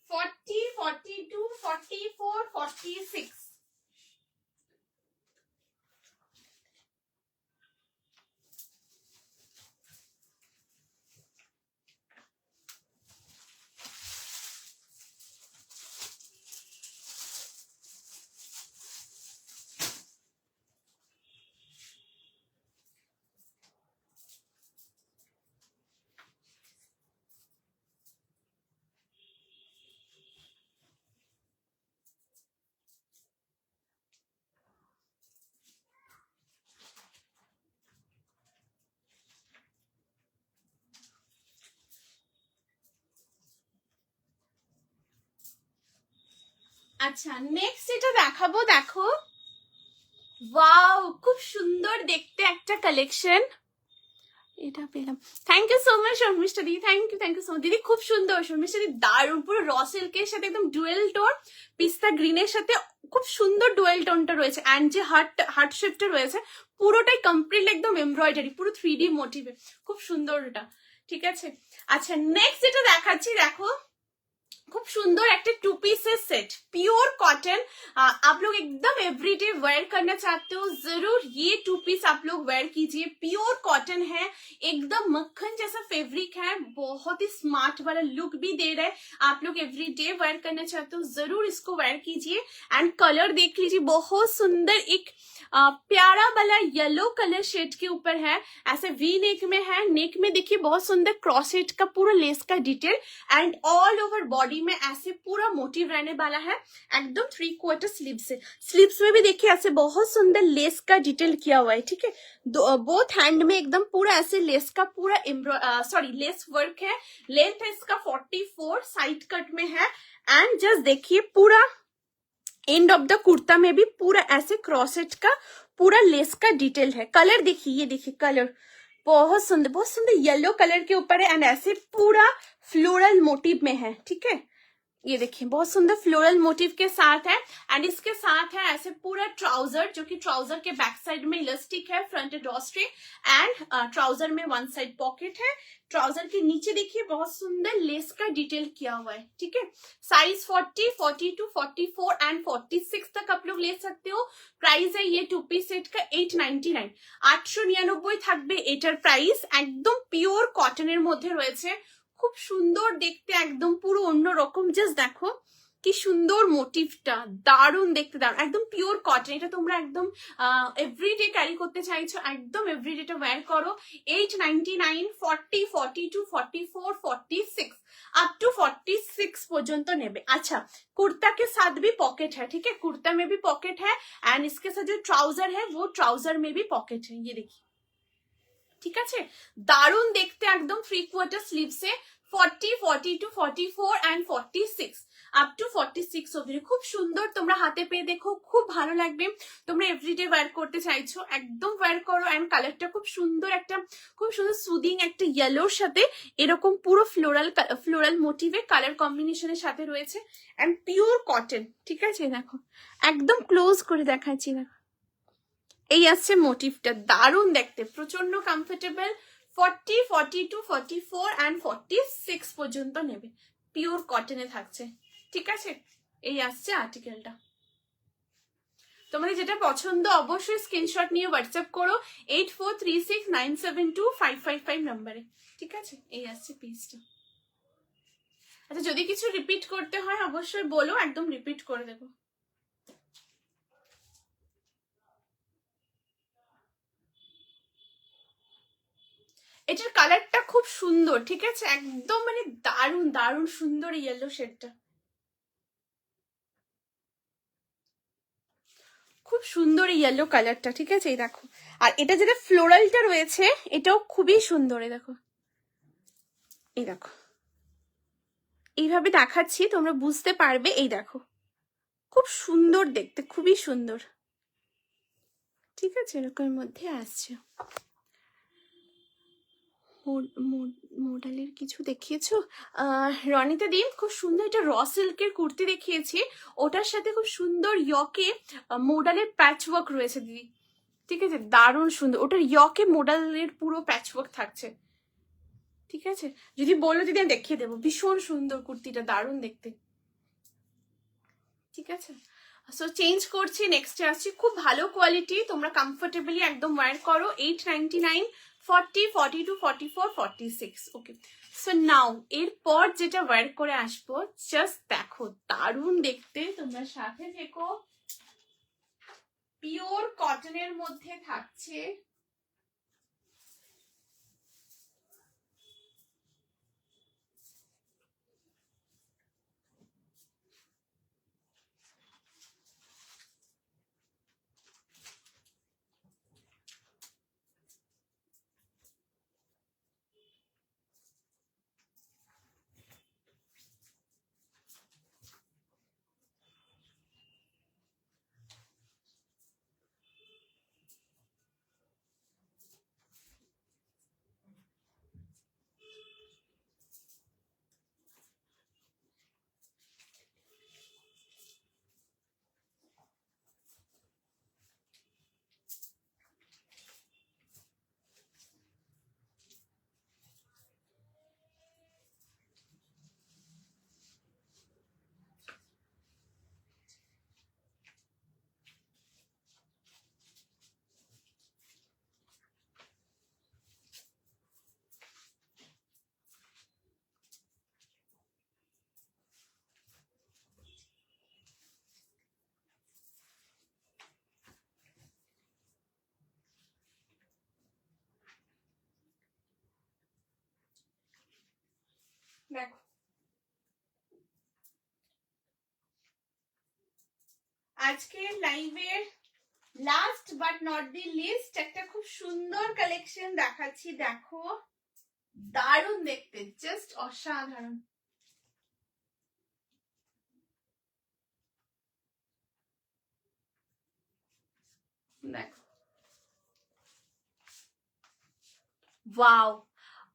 40, 42, 44, 46। আচ্ছা নেক্সট এটা দেখাবো, দেখো ওয়াও খুব সুন্দর দেখতে একটা কালেকশন, এটা পেলাম। Thank you so much Sharmishtha দি, থ্যাংক ইউ সো মাচ দিদি, খুব সুন্দর শর্মিষ্ঠা দি, দারুণ পুরো র সিল্কের সাথে একদম ডুয়েল টোন, পিস্তা গ্রিনের সাথে খুব সুন্দর ডুয়েল টোনটা রয়েছে। অ্যান্ড যে হার্ট শেপটা রয়েছে পুরোটাই কমপ্লিট একদম এমব্রয়ডারি, পুরো 3D মোটিভে, খুব সুন্দর এটা, ঠিক আছে। আচ্ছা নেক্সট যেটা দেখাচ্ছি দেখো खूब सुंदर एक two pieces set, pure cotton. आप लोग एकदम एवरीडे वेयर करना चाहते हो जरूर ये टू पीस आप लोग वेयर कीजिए। प्योर कॉटन है, एकदम मक्खन जैसा फैब्रिक है, बहुत ही स्मार्ट वाला लुक भी दे रहा है। आप लोग एवरीडे वेयर करना चाहते हो जरूर इसको वेयर कीजिए। एंड कलर देख लीजिए, बहुत सुंदर एक प्यारा वाला येलो कलर शेड के ऊपर है, ऐसे वी नेक में है। नेक में देखिए बहुत सुंदर क्रॉसेट का पूरा लेस का detail and all over body में ऐसे पूरा मोटिव रहने वाला है, एकदम 3/4 स्लीव से। स्लीव्स में भी देखिए ऐसे बहुत सुंदर लेस का डिटेल किया हुआ है, ठीक है। बोथ हैंड में एकदम पूरा ऐसे लेस का पूरा लेस वर्क है। लेंथ है इसका 44, साइड कट में है। एंड जस्ट देखिए पूरा एंड ऑफ द कुर्ता में भी पूरा ऐसे क्रॉसेट का पूरा लेस का डिटेल है। कलर देखिए, ये देखिए कलर बहुत सुंदर येलो कलर के ऊपर है एंड ऐसे पूरा फ्लोरल मोटिव में है, ठीक है। ये देखिए बहुत सुंदर फ्लोरल मोटिव के साथ है एंड इसके साथ है ऐसे पूरा ट्राउजर, जो कि ट्राउजर के बैक साइड में इलास्टिक है, फ्रंट ड्रॉस्ट्रिंग एंड ट्राउजर में वन साइड पॉकेट है। ट्राउजर के नीचे देखिए बहुत सुंदर लेस का डिटेल किया हुआ है, ठीक है। साइज 40, 42, 44 एंड 46 तक आप लोग ले सकते हो। प्राइस है ये 2 पीस सेट का 899, 899 থাকবে এটার প্রাইস। একদম পিওর কটনের মধ্যে রয়েছে, খুব সুন্দর দেখতে, একদম পুরো অন্যরকম। জাস্ট দেখো কি সুন্দর মোটিভটা, দারুণ দেখতে, দারুণ, একদম পিওর কটন। এটা তোমরা একদম এভরিডে ক্যারি করতে চাইছো, একদম এভরিডেটা ওয়্যার করো। 899, 40, 42, 44, 46 अप टू 46 পর্যন্ত নেবে। अच्छा, कुर्ता के साथ भी पॉकेट है, ठीक है, कुर्ता में भी पॉकेट है एंड इसके साथ जो ट्राउजर है वो ट्राउजर में भी पॉकेट है, ये देखिए, ঠিক আছে। দারুণ দেখতে, একদম ফ্রি কোয়ার্টার স্লিভসে 40, 42, 44 এন্ড 46 আপ টু 46 অবধি খুব সুন্দর। তোমরা হাতে পেয়ে দেখো, খুব ভালো লাগবে। তোমরা এভরিডে ওয়্যার করতে চাইছো, একদম ওয়্যার করো। এন্ড কালারটা খুব সুন্দর, একটা খুব সুন্দর সুদিং একটা ইয়েলোর সাথে এরকম পুরো ফ্লোরাল মোটিভে কালার কম্বিনেশনের সাথে রয়েছে এন্ড পিওর কটন, ঠিক আছে। দেখো একদম ক্লোজ করে দেখাচ্ছি, দেখো এই আসছে মোটিভটা, দারুণ দেখতে, প্রচন্ড কমফোর্টেবল। 40, 42, 44 এন্ড 46 পর্যন্ত নেবে, পিওর কটনে থাকছে, ঠিক আছে। এই আসছে আর্টিকেলটা। তোমাদের যেটা পছন্দ অবশ্যই স্ক্রিনশট নিয়ে হোয়াটসঅ্যাপ করো 8436972555 নম্বরে, ঠিক আছে। এই আসছে পিসটা। আচ্ছা, যদি কিছু রিপিট করতে হয় অবশ্যই বলো, একদম রিপিট করে দেবো। এটার কালারটা খুব সুন্দর, ঠিক আছে, একদম মানে দারুণ দারুণ সুন্দর ইয়েলো শেডটা, খুব সুন্দর ইয়েলো কালারটা, ঠিক আছে। এই দেখো, আর এটা যেটা ফ্লোরালটা রয়েছে এটাও খুবই সুন্দর। এই দেখো, এই দেখো, এইভাবে দেখাচ্ছি তোমরা বুঝতে পারবে। এই দেখো খুব সুন্দর দেখতে, খুবই সুন্দর, ঠিক আছে। এরকম মধ্যে আসছে। মডেলের কিছু দেখিয়েছো রনিতা দি? খুব সুন্দর এটা র সিল্কের কুর্তি দেখিয়েছি, ওটার সাথে খুব সুন্দর ইয়কে মোডালের প্যাচ ওয়ার্ক রয়েছে দিদি, ঠিক আছে, দারুণ সুন্দর। ওটার ইয়কে মোডালের পুরো প্যাচ ওয়ার্ক থাকছে, ঠিক আছে। যদি বলো দিদি আমি দেখিয়ে দেবো, ভীষণ সুন্দর কুর্তিটা, দারুণ দেখতে, ঠিক আছে। সো চেঞ্জ করছি, নেক্সটে আসছি। খুব ভালো কোয়ালিটি, তোমরা কমফোর্টেবলি একদম ওয়্যার করো। 899, 40, 42, 44, 46, ওকে। সো নাও এরপর যেটা ওয়্যার করে আসবো, জাস্ট দেখো দারুণ দেখতে, তোমরা সাথে থেকো। পিওর কটনের মধ্যে থাকছে, দেখো আজকের লাইভের last but not the least একটা খুব সুন্দর কালেকশন দেখাচ্ছি, দেখো দারুণ দেখতে, জাস্ট অসাধারণ। দেখো ওয়াও,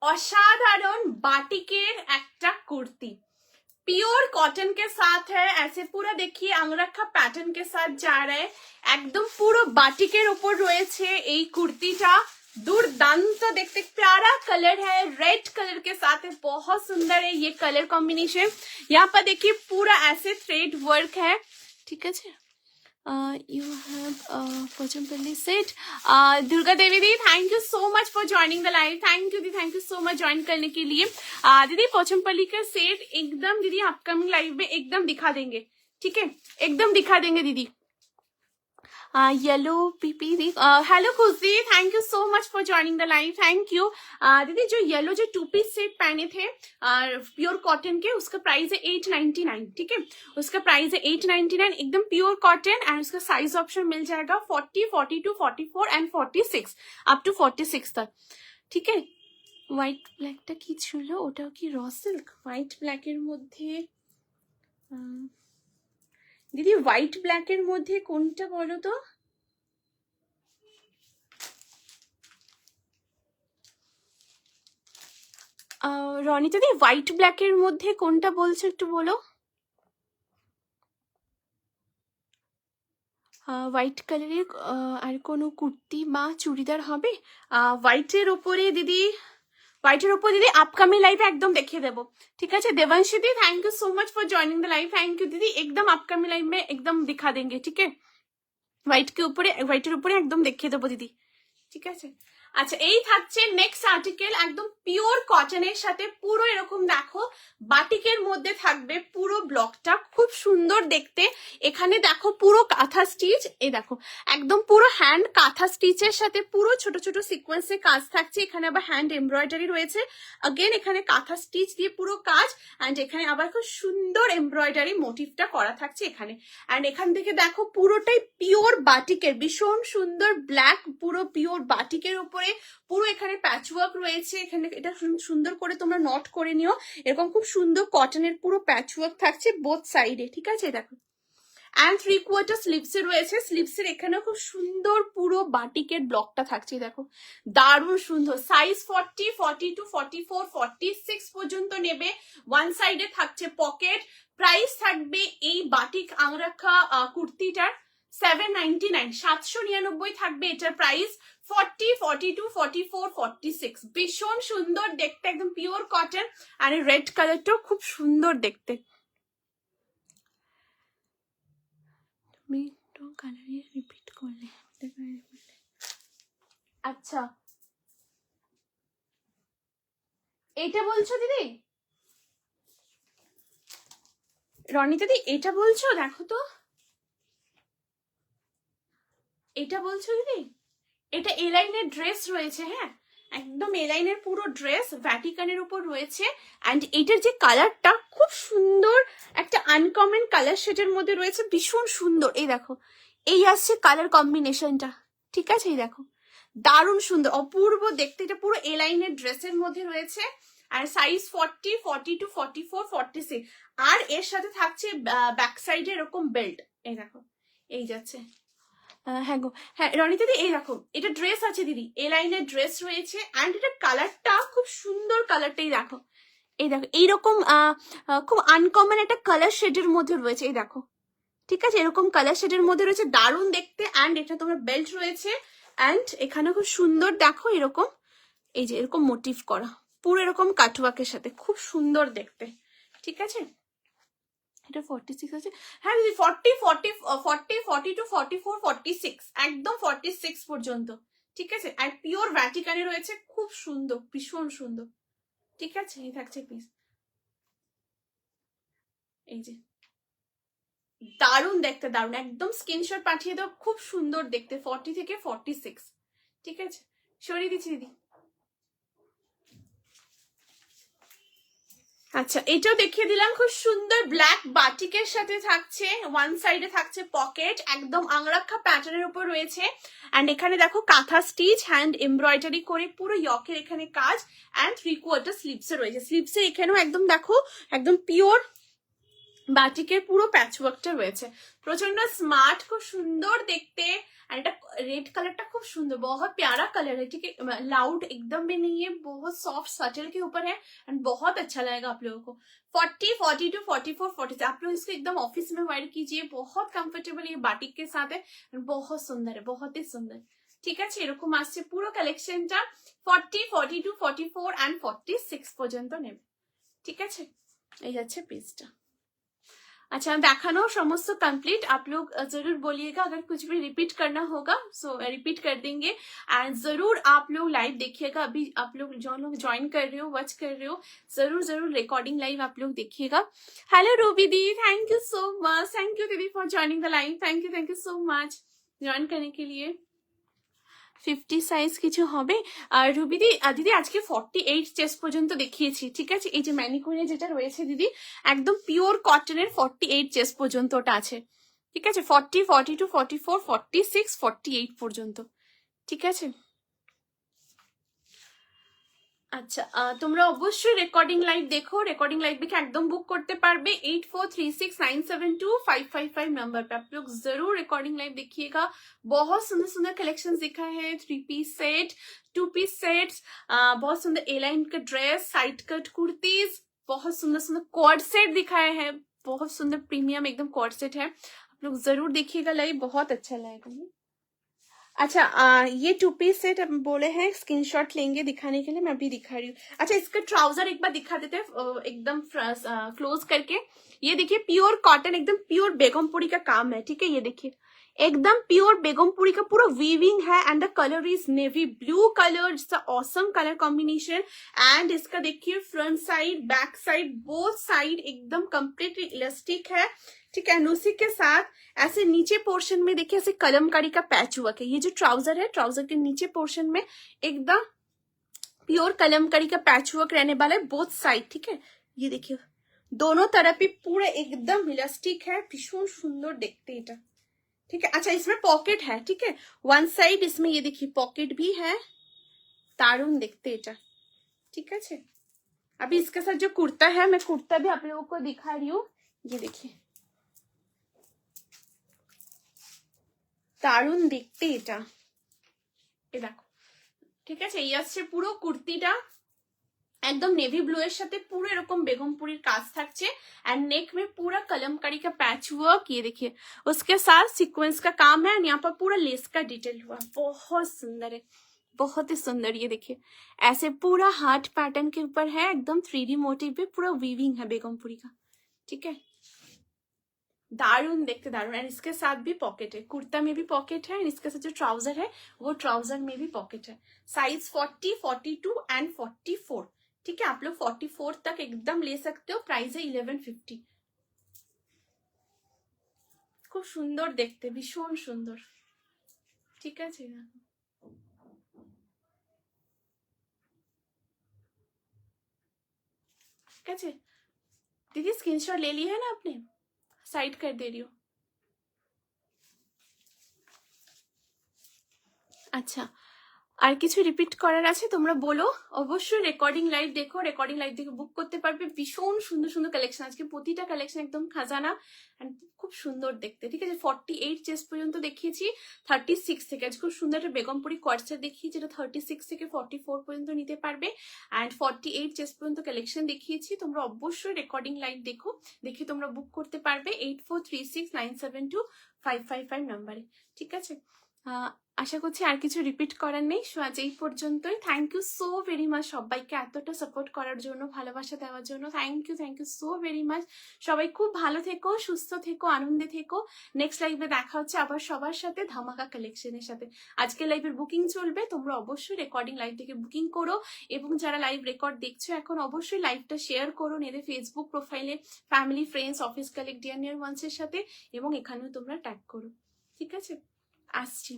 অসাধারণ বাটিকের একটা কুর্তি, प्योर कॉटन के साथ है, ऐसे पूरा देखिए अंगरखा पैटर्न के साथ जा रहा है, একদম পুরো বাটিকের উপর রয়েছে এই কুর্তিটা। दुर्दांत देखते, प्यारा कलर है, रेड कलर के साथ है, बहुत सुंदर है ये कलर कॉम्बिनेशन। यहाँ पर देखिए पूरा ऐसे थ्रेड वर्क है, ठीक है। You have Pochampalli set. Durga Devi the, thank you so much for joining the live. Thank you so much join करने के लिए। दीदी पोचमपल्ली का सेट एकदम दीदी अपकमिंग लाइव में एकदम दिखा देंगे, ठीक है, एकदम दिखा देंगे दीदी। येलो पीपी दी, हेलो खुशी, thank you so much for joining the live, thank you. दीदी जो येलो जो 2 पीस सेट पहने थे प्योर कॉटन के, उसका प्राइस है 899, ठीक है, उसका प्राइस है 899, एकदम प्योर कॉटन। एंड उसका साइज ऑप्शन मिल जाएगा 40, 42, 44 एंड 46 अप टू 46 तक, ठीक है। হোয়াইট ব্ল্যাকটা কি ছিল, ওটাও কি র সিল্ক? হোয়াইট ব্ল্যাকের মধ্যে দিদি, হোয়াইট ব্ল্যাকের মধ্যে কোনটা বলো তো? রনিতা দি, হোয়াইট ব্ল্যাকের মধ্যে কোনটা বলছো একটু বলো। হোয়াইট কালারের আর কোনো কুর্তি বা চুড়িদার হবে? হোয়াইটের ওপরে দিদি, হোয়াইটের ওপর দিদি আপকামিং লাইভে একদম দেখিয়ে দেবো, ঠিক আছে। Devanshi di, thank you so much for joining the live, thank you दीदी, एकदम अपकमिंग लाइव में एकदम दिखा देंगे, ठीक है। হোয়াইট के ऊपर, হোয়াইটের উপরে একদম দেখিয়ে দেবো দিদি, ঠিক আছে। আচ্ছা, এই থাকছে নেক্সট আর্টিকেল, একদম পিওর কটনের সাথে পুরো এরকম দেখো বাটিকের মধ্যে থাকবে পুরো ব্লকটা, খুব সুন্দর দেখতে। এখানে দেখো পুরো কাঁথা স্টিচ, এই দেখো একদম পুরো হ্যান্ড কাঁথা স্টিচের সাথে পুরো ছোট ছোট সিকোয়েন্সে কাজ থাকছে। এখানে আবার হ্যান্ড এমব্রয়ডারি রয়েছে, अगेन এখানে কাঁথা স্টিচ দিয়ে পুরো কাজ, এন্ড এখানে আবার খুব সুন্দর এমব্রয়ডারি মোটিভটা করা থাকছে এখানে। এন্ড এখান থেকে দেখো পুরোটাই পিওর বাটিকের, ভীষণ সুন্দর ব্ল্যাক, পুরো পিওর বাটিকের উপরে পুরো এখানে প্যাচওয়ার্ক রয়েছে। এখানে এটা সুন্দর করে তোমরা নট করে নিও, এরকম খুব সুন্দর কটনের পুরো প্যাচওয়ার্ক থাকছে বোথ সাইডে, ঠিক আছে। দেখো এন্ড 3/4 স্লিভস এ রয়েছে, স্লিভসের এখানে খুব সুন্দর পুরো বাটিকের ব্লকটা থাকছে, দেখো দারুণ সুন্দর। সাইজ 40, 42, 44, 46 পর্যন্ত নেবে। ওয়ান সাইডে থাকছে পকেট। প্রাইস থাকবে এই বাটিক আংরাখা কুর্তিটার 799, 799 থাকবে এটার প্রাইস। 40, 42, 44, 46 ভীষণ সুন্দর দেখতে, একদম পিওর কটন। আর এই রেড কালারটাও খুব সুন্দর দেখতে। তুমি তো কালারে রিপিট করলে, আচ্ছা এটা বলছো দিদি, রনিতা দি এটা বলছো? দেখো তো এটা বলছো দিদি? এটা এ লাইনের ড্রেস রয়েছে, হ্যাঁ একদম এ লাইনের পুরো ড্রেস ভ্যাটিকানের উপর রয়েছে। এন্ড এটার যে কালারটা খুব সুন্দর, একটা আনকমন কালার শেডের মধ্যে রয়েছে, ভীষণ সুন্দর। এই দেখো এই আসছে কালার কম্বিনেশনটা, ঠিক আছে। এই দেখো দারুণ সুন্দর, অপূর্ব দেখতে। এটা পুরো এ লাইনের ড্রেসের মধ্যে রয়েছে। আর সাইজ 40, 42, 44, 46। আর এর সাথে থাকছে ব্যাক সাইডে এরকম বেল্ট, এই দেখো এই যাচ্ছে। হ্যাঁ গো, হ্যাঁ রনিতা দি এই দেখো এটা ড্রেস আছে দিদি, এ লাইনের ড্রেস রয়েছে। এন্ড এটা কালারটা খুব সুন্দর, কালারটাই দেখো, এই দেখো এইরকম খুব আনকমন একটা কালার শেডের মধ্যে রয়েছে, এই দেখো ঠিক আছে, এরকম কালার শেডের মধ্যে রয়েছে, দারুণ দেখতে। এন্ড এটা তোমার বেল্ট রয়েছে। এন্ড এখানে খুব সুন্দর দেখো এরকম, এই যে এরকম মোটিভ করা পুরো এরকম কাটওয়ার্কের সাথে, খুব সুন্দর দেখতে, ঠিক আছে। এটা 46 আছে, হ্যাঁ দিদি 40, 40, 40, 42, 44, 46 একদম 46 পর্যন্ত, ঠিক আছে। আর পিওর ভ্যাটিকানে রয়েছে, খুব সুন্দর, ভীষণ সুন্দর, ঠিক আছে। এই থাকছে পিস, এই যে দারুণ দেখতে, দারুণ, একদম স্ক্রিনশট পাঠিয়ে দাও, খুব সুন্দর দেখতে। 40 থেকে 46, ঠিক আছে, সরিয়ে দিচ্ছি দিদি। আচ্ছা এটাও দেখিয়ে দিলাম, খুব সুন্দর ব্ল্যাক বাটিকের সাথে থাকছে, ওয়ান সাইডে থাকছে পকেট, একদম আংরাখা প্যাটার্নের উপর রয়েছে। এন্ড এখানে দেখো কাঁথা স্টিচ, হ্যান্ড এমব্রয়ডারি করে পুরো ইয়কের এখানে কাজ। এন্ড 3/4 স্লিভস রয়েছে, স্লিভসে এখানেও একদম দেখো একদম পিওর বাটিকের পুরো প্যাচওয়ার্কটা রয়েছে, প্রচন্ড স্মার্ট, খুব সুন্দর দেখতে। एंड रेड कलर टा खूब सुंदर, बहुत प्यारा कलर है, ठीक है, लाउड एकदम भी नहीं है, बहुत सॉफ्ट सटल के ऊपर है एंड बहुत अच्छा लगेगा आप लोगों को। 40, 42, 44, 40 आप लोग इसको एकदम ऑफिस में वेयर कीजिए, बहुत कंफर्टेबल ये बाटिक के साथ है, बहुत सुंदर है, बहुत ही सुंदर। ঠিক আছে, এরকম আসছে পুরো কালেকশনটা। 40, 42, 44 एंड 46 পর্যন্ত নেবে, ঠিক আছে। এই যাচ্ছে পিসটা। अच्छा, देखानो समस्त कंप्लीट। आप लोग जरूर बोलिएगा, अगर कुछ भी रिपीट करना होगा सो रिपीट कर देंगे। एंड जरूर आप लोग लाइव देखिएगा, अभी आप लोग जो लोग ज्वाइन कर रहे हो, वॉच कर रहे हो, जरूर जरूर रिकॉर्डिंग लाइव आप लोग देखिएगा। Hello Ruby di, thank you so much, thank you दीदी for joining the live, thank you so much join करने के लिए। 50 সাইজ কিছু হবে। আর রুবি দিদি আজকে 48 চেস্ট পর্যন্ত দেখিয়েছি, ঠিক আছে। এই যে ম্যানিকুইনে যেটা রয়েছে দিদি, একদম পিওর কটনের 48 চেস্ট পর্যন্ত ওটা আছে, ঠিক আছে। 40, 42, 44, 46, 48 পর্যন্ত, ঠিক আছে। আচ্ছা, তোমরা অবশ্যই রেকর্ডিং লাইভ দেখো, রেকর্ডিং लाइव देखে एकदम बुक करते पारबे। 8436972555 नंबर पे आप लोग जरूर रिकॉर्डिंग लाइव देखिएगा। बहुत सुंदर सुंदर कलेक्शंस दिखाए हैं, 3 पीस सेट, 2 पीस सेट्स, बहुत सुंदर ए लाइन का ड्रेस, साइड कट कुर्तीज, बहुत सुंदर सुंदर कॉर्ड सेट दिखाए हैं, बहुत सुंदर प्रीमियम एकदम कॉर्ड सेट है। आप लोग जरूर देखिएगा लाइव, बहुत अच्छा लगेगा। अच्छा, ये 2 पीस सेट बोले हैं, स्क्रीनशॉट लेंगे दिखाने के लिए, मैं अभी दिखा रही हूँ। अच्छा, इसका ट्राउजर एक बार दिखा देते हैं एकदम क्लोज करके। ये देखिए प्योर कॉटन, एकदम प्योर बेगमपुरी का काम है, ठीक है। ये देखिए एकदम प्योर बेगमपुरी का पूरा वीविंग है and the colour is navy blue colour, it's awesome colour combination. And इसका देखिए front side, back side, both side एकदम कंप्लीटली इलास्टिक है, ठीक है। उसी के साथ ऐसे नीचे पोर्शन में देखिए ऐसे कलमकारी का पैच वर्क है। ये जो ट्राउजर है, ट्राउजर के नीचे पोर्शन में एकदम प्योर कलमकारी का पैच वर्क रहने वाला है बोथ साइड, ठीक है। ये देखिए दोनों तरफ ही पूरा एकदम इलास्टिक है, भीषण सुंदर देखते এটা, ठीक है। अच्छा, इसमें पॉकेट है, ठीक है, वन साइड इसमें ये देखिए पॉकेट भी है, दारुण देखते এটা, ठीक है। अभी इसके साथ जो कुर्ता है, मैं कुर्ता भी आप लोगों को दिखा रही हूँ। ये देखिए দারুণ দেখতে এটা, এ দেখো, ঠিক আছে। এই আসছে পুরো কুর্তিটা एकदम नेवी ब्लू এর সাথে পুরো এরকম বেগমপুরির কাজ থাকছে एंड नेक में पूरा कलमकारी का पैच वर्क, ये देखिए उसके साथ सीक्वेंस का काम है एंड यहाँ पर पूरा लेस का डिटेल हुआ, बहुत सुंदर है, बहुत ही सुंदर। ये देखिए ऐसे पूरा हार्ट पैटर्न के ऊपर है, एकदम 3D मोटिव पे पूरा वीविंग है बेगमपुरी का, ठीक है। दारुण देखते दारुण। एंड इसके साथ भी पॉकेट है, कुर्ता में भी पॉकेट है एंड इसके साथ जो ट्राउजर है वो ट्राउजर में भी पॉकेट है। साइज 40, 42 एंड 44, ठीक है। आप लोग 44 तक एकदम ले सकते हो। प्राइस है 1150। खूब सुंदर देखते, भीषण सुंदर, ठीक है। ठीक है दीदी, स्क्रीनशॉट ले लिया है ना आपने, साइड कर दे रही हूँ। अच्छा, আর কিছু রিপিট করার আছে তোমরা বলো। অবশ্যই রেকর্ডিং লাইভ দেখো, রেকর্ডিং লাইভ দেখে বুক করতে পারবে। ভীষণ সুন্দর সুন্দর কালেকশন, আজকে প্রতিটা কালেকশন একদম খাজানা এন্ড খুব সুন্দর দেখতে, ঠিক আছে। 48 চেস্ট পর্যন্ত দেখিয়েছি, 36 থেকে আজ খুব সুন্দর একটা বেগমপুরি কর্ডসেট দেখিয়েছি, যেটা 36 থেকে 44 পর্যন্ত নিতে পারবে এন্ড 48 চেস্ট পর্যন্ত কালেকশন দেখিয়েছি। তোমরা অবশ্যই রেকর্ডিং লাইভ দেখো, দেখে তোমরা বুক করতে পারবে 8436972555 নাম্বারে, ঠিক আছে। আশা করছি আর কিছু রিপিট করার নেই। সো আজ এই পর্যন্তই। Thank you so very much সবাইকে এতটা সাপোর্ট করার জন্য, ভালোবাসা দেওয়ার জন্য। Thank you so very much. সবাই খুব ভালো থেকো, সুস্থ থেকো, আনন্দে থেকো। নেক্সট লাইভে দেখা হচ্ছে আবার সবার সাথে ধামাকা কালেকশনের সাথে। আজকে লাইভের বুকিং চলবে, তোমরা অবশ্যই রেকর্ডিং লাইভ থেকে বুকিং করো এবং যারা লাইভ রেকর্ড দেখছো এখন অবশ্যই লাইভটা শেয়ার করো নিজেদের ফেসবুক প্রোফাইলে, family, friends, office collect, dear near ওয়ান্সের সাথে এবং এখানেও তোমরা ট্যাগ করো, ঠিক আছে। আসছি।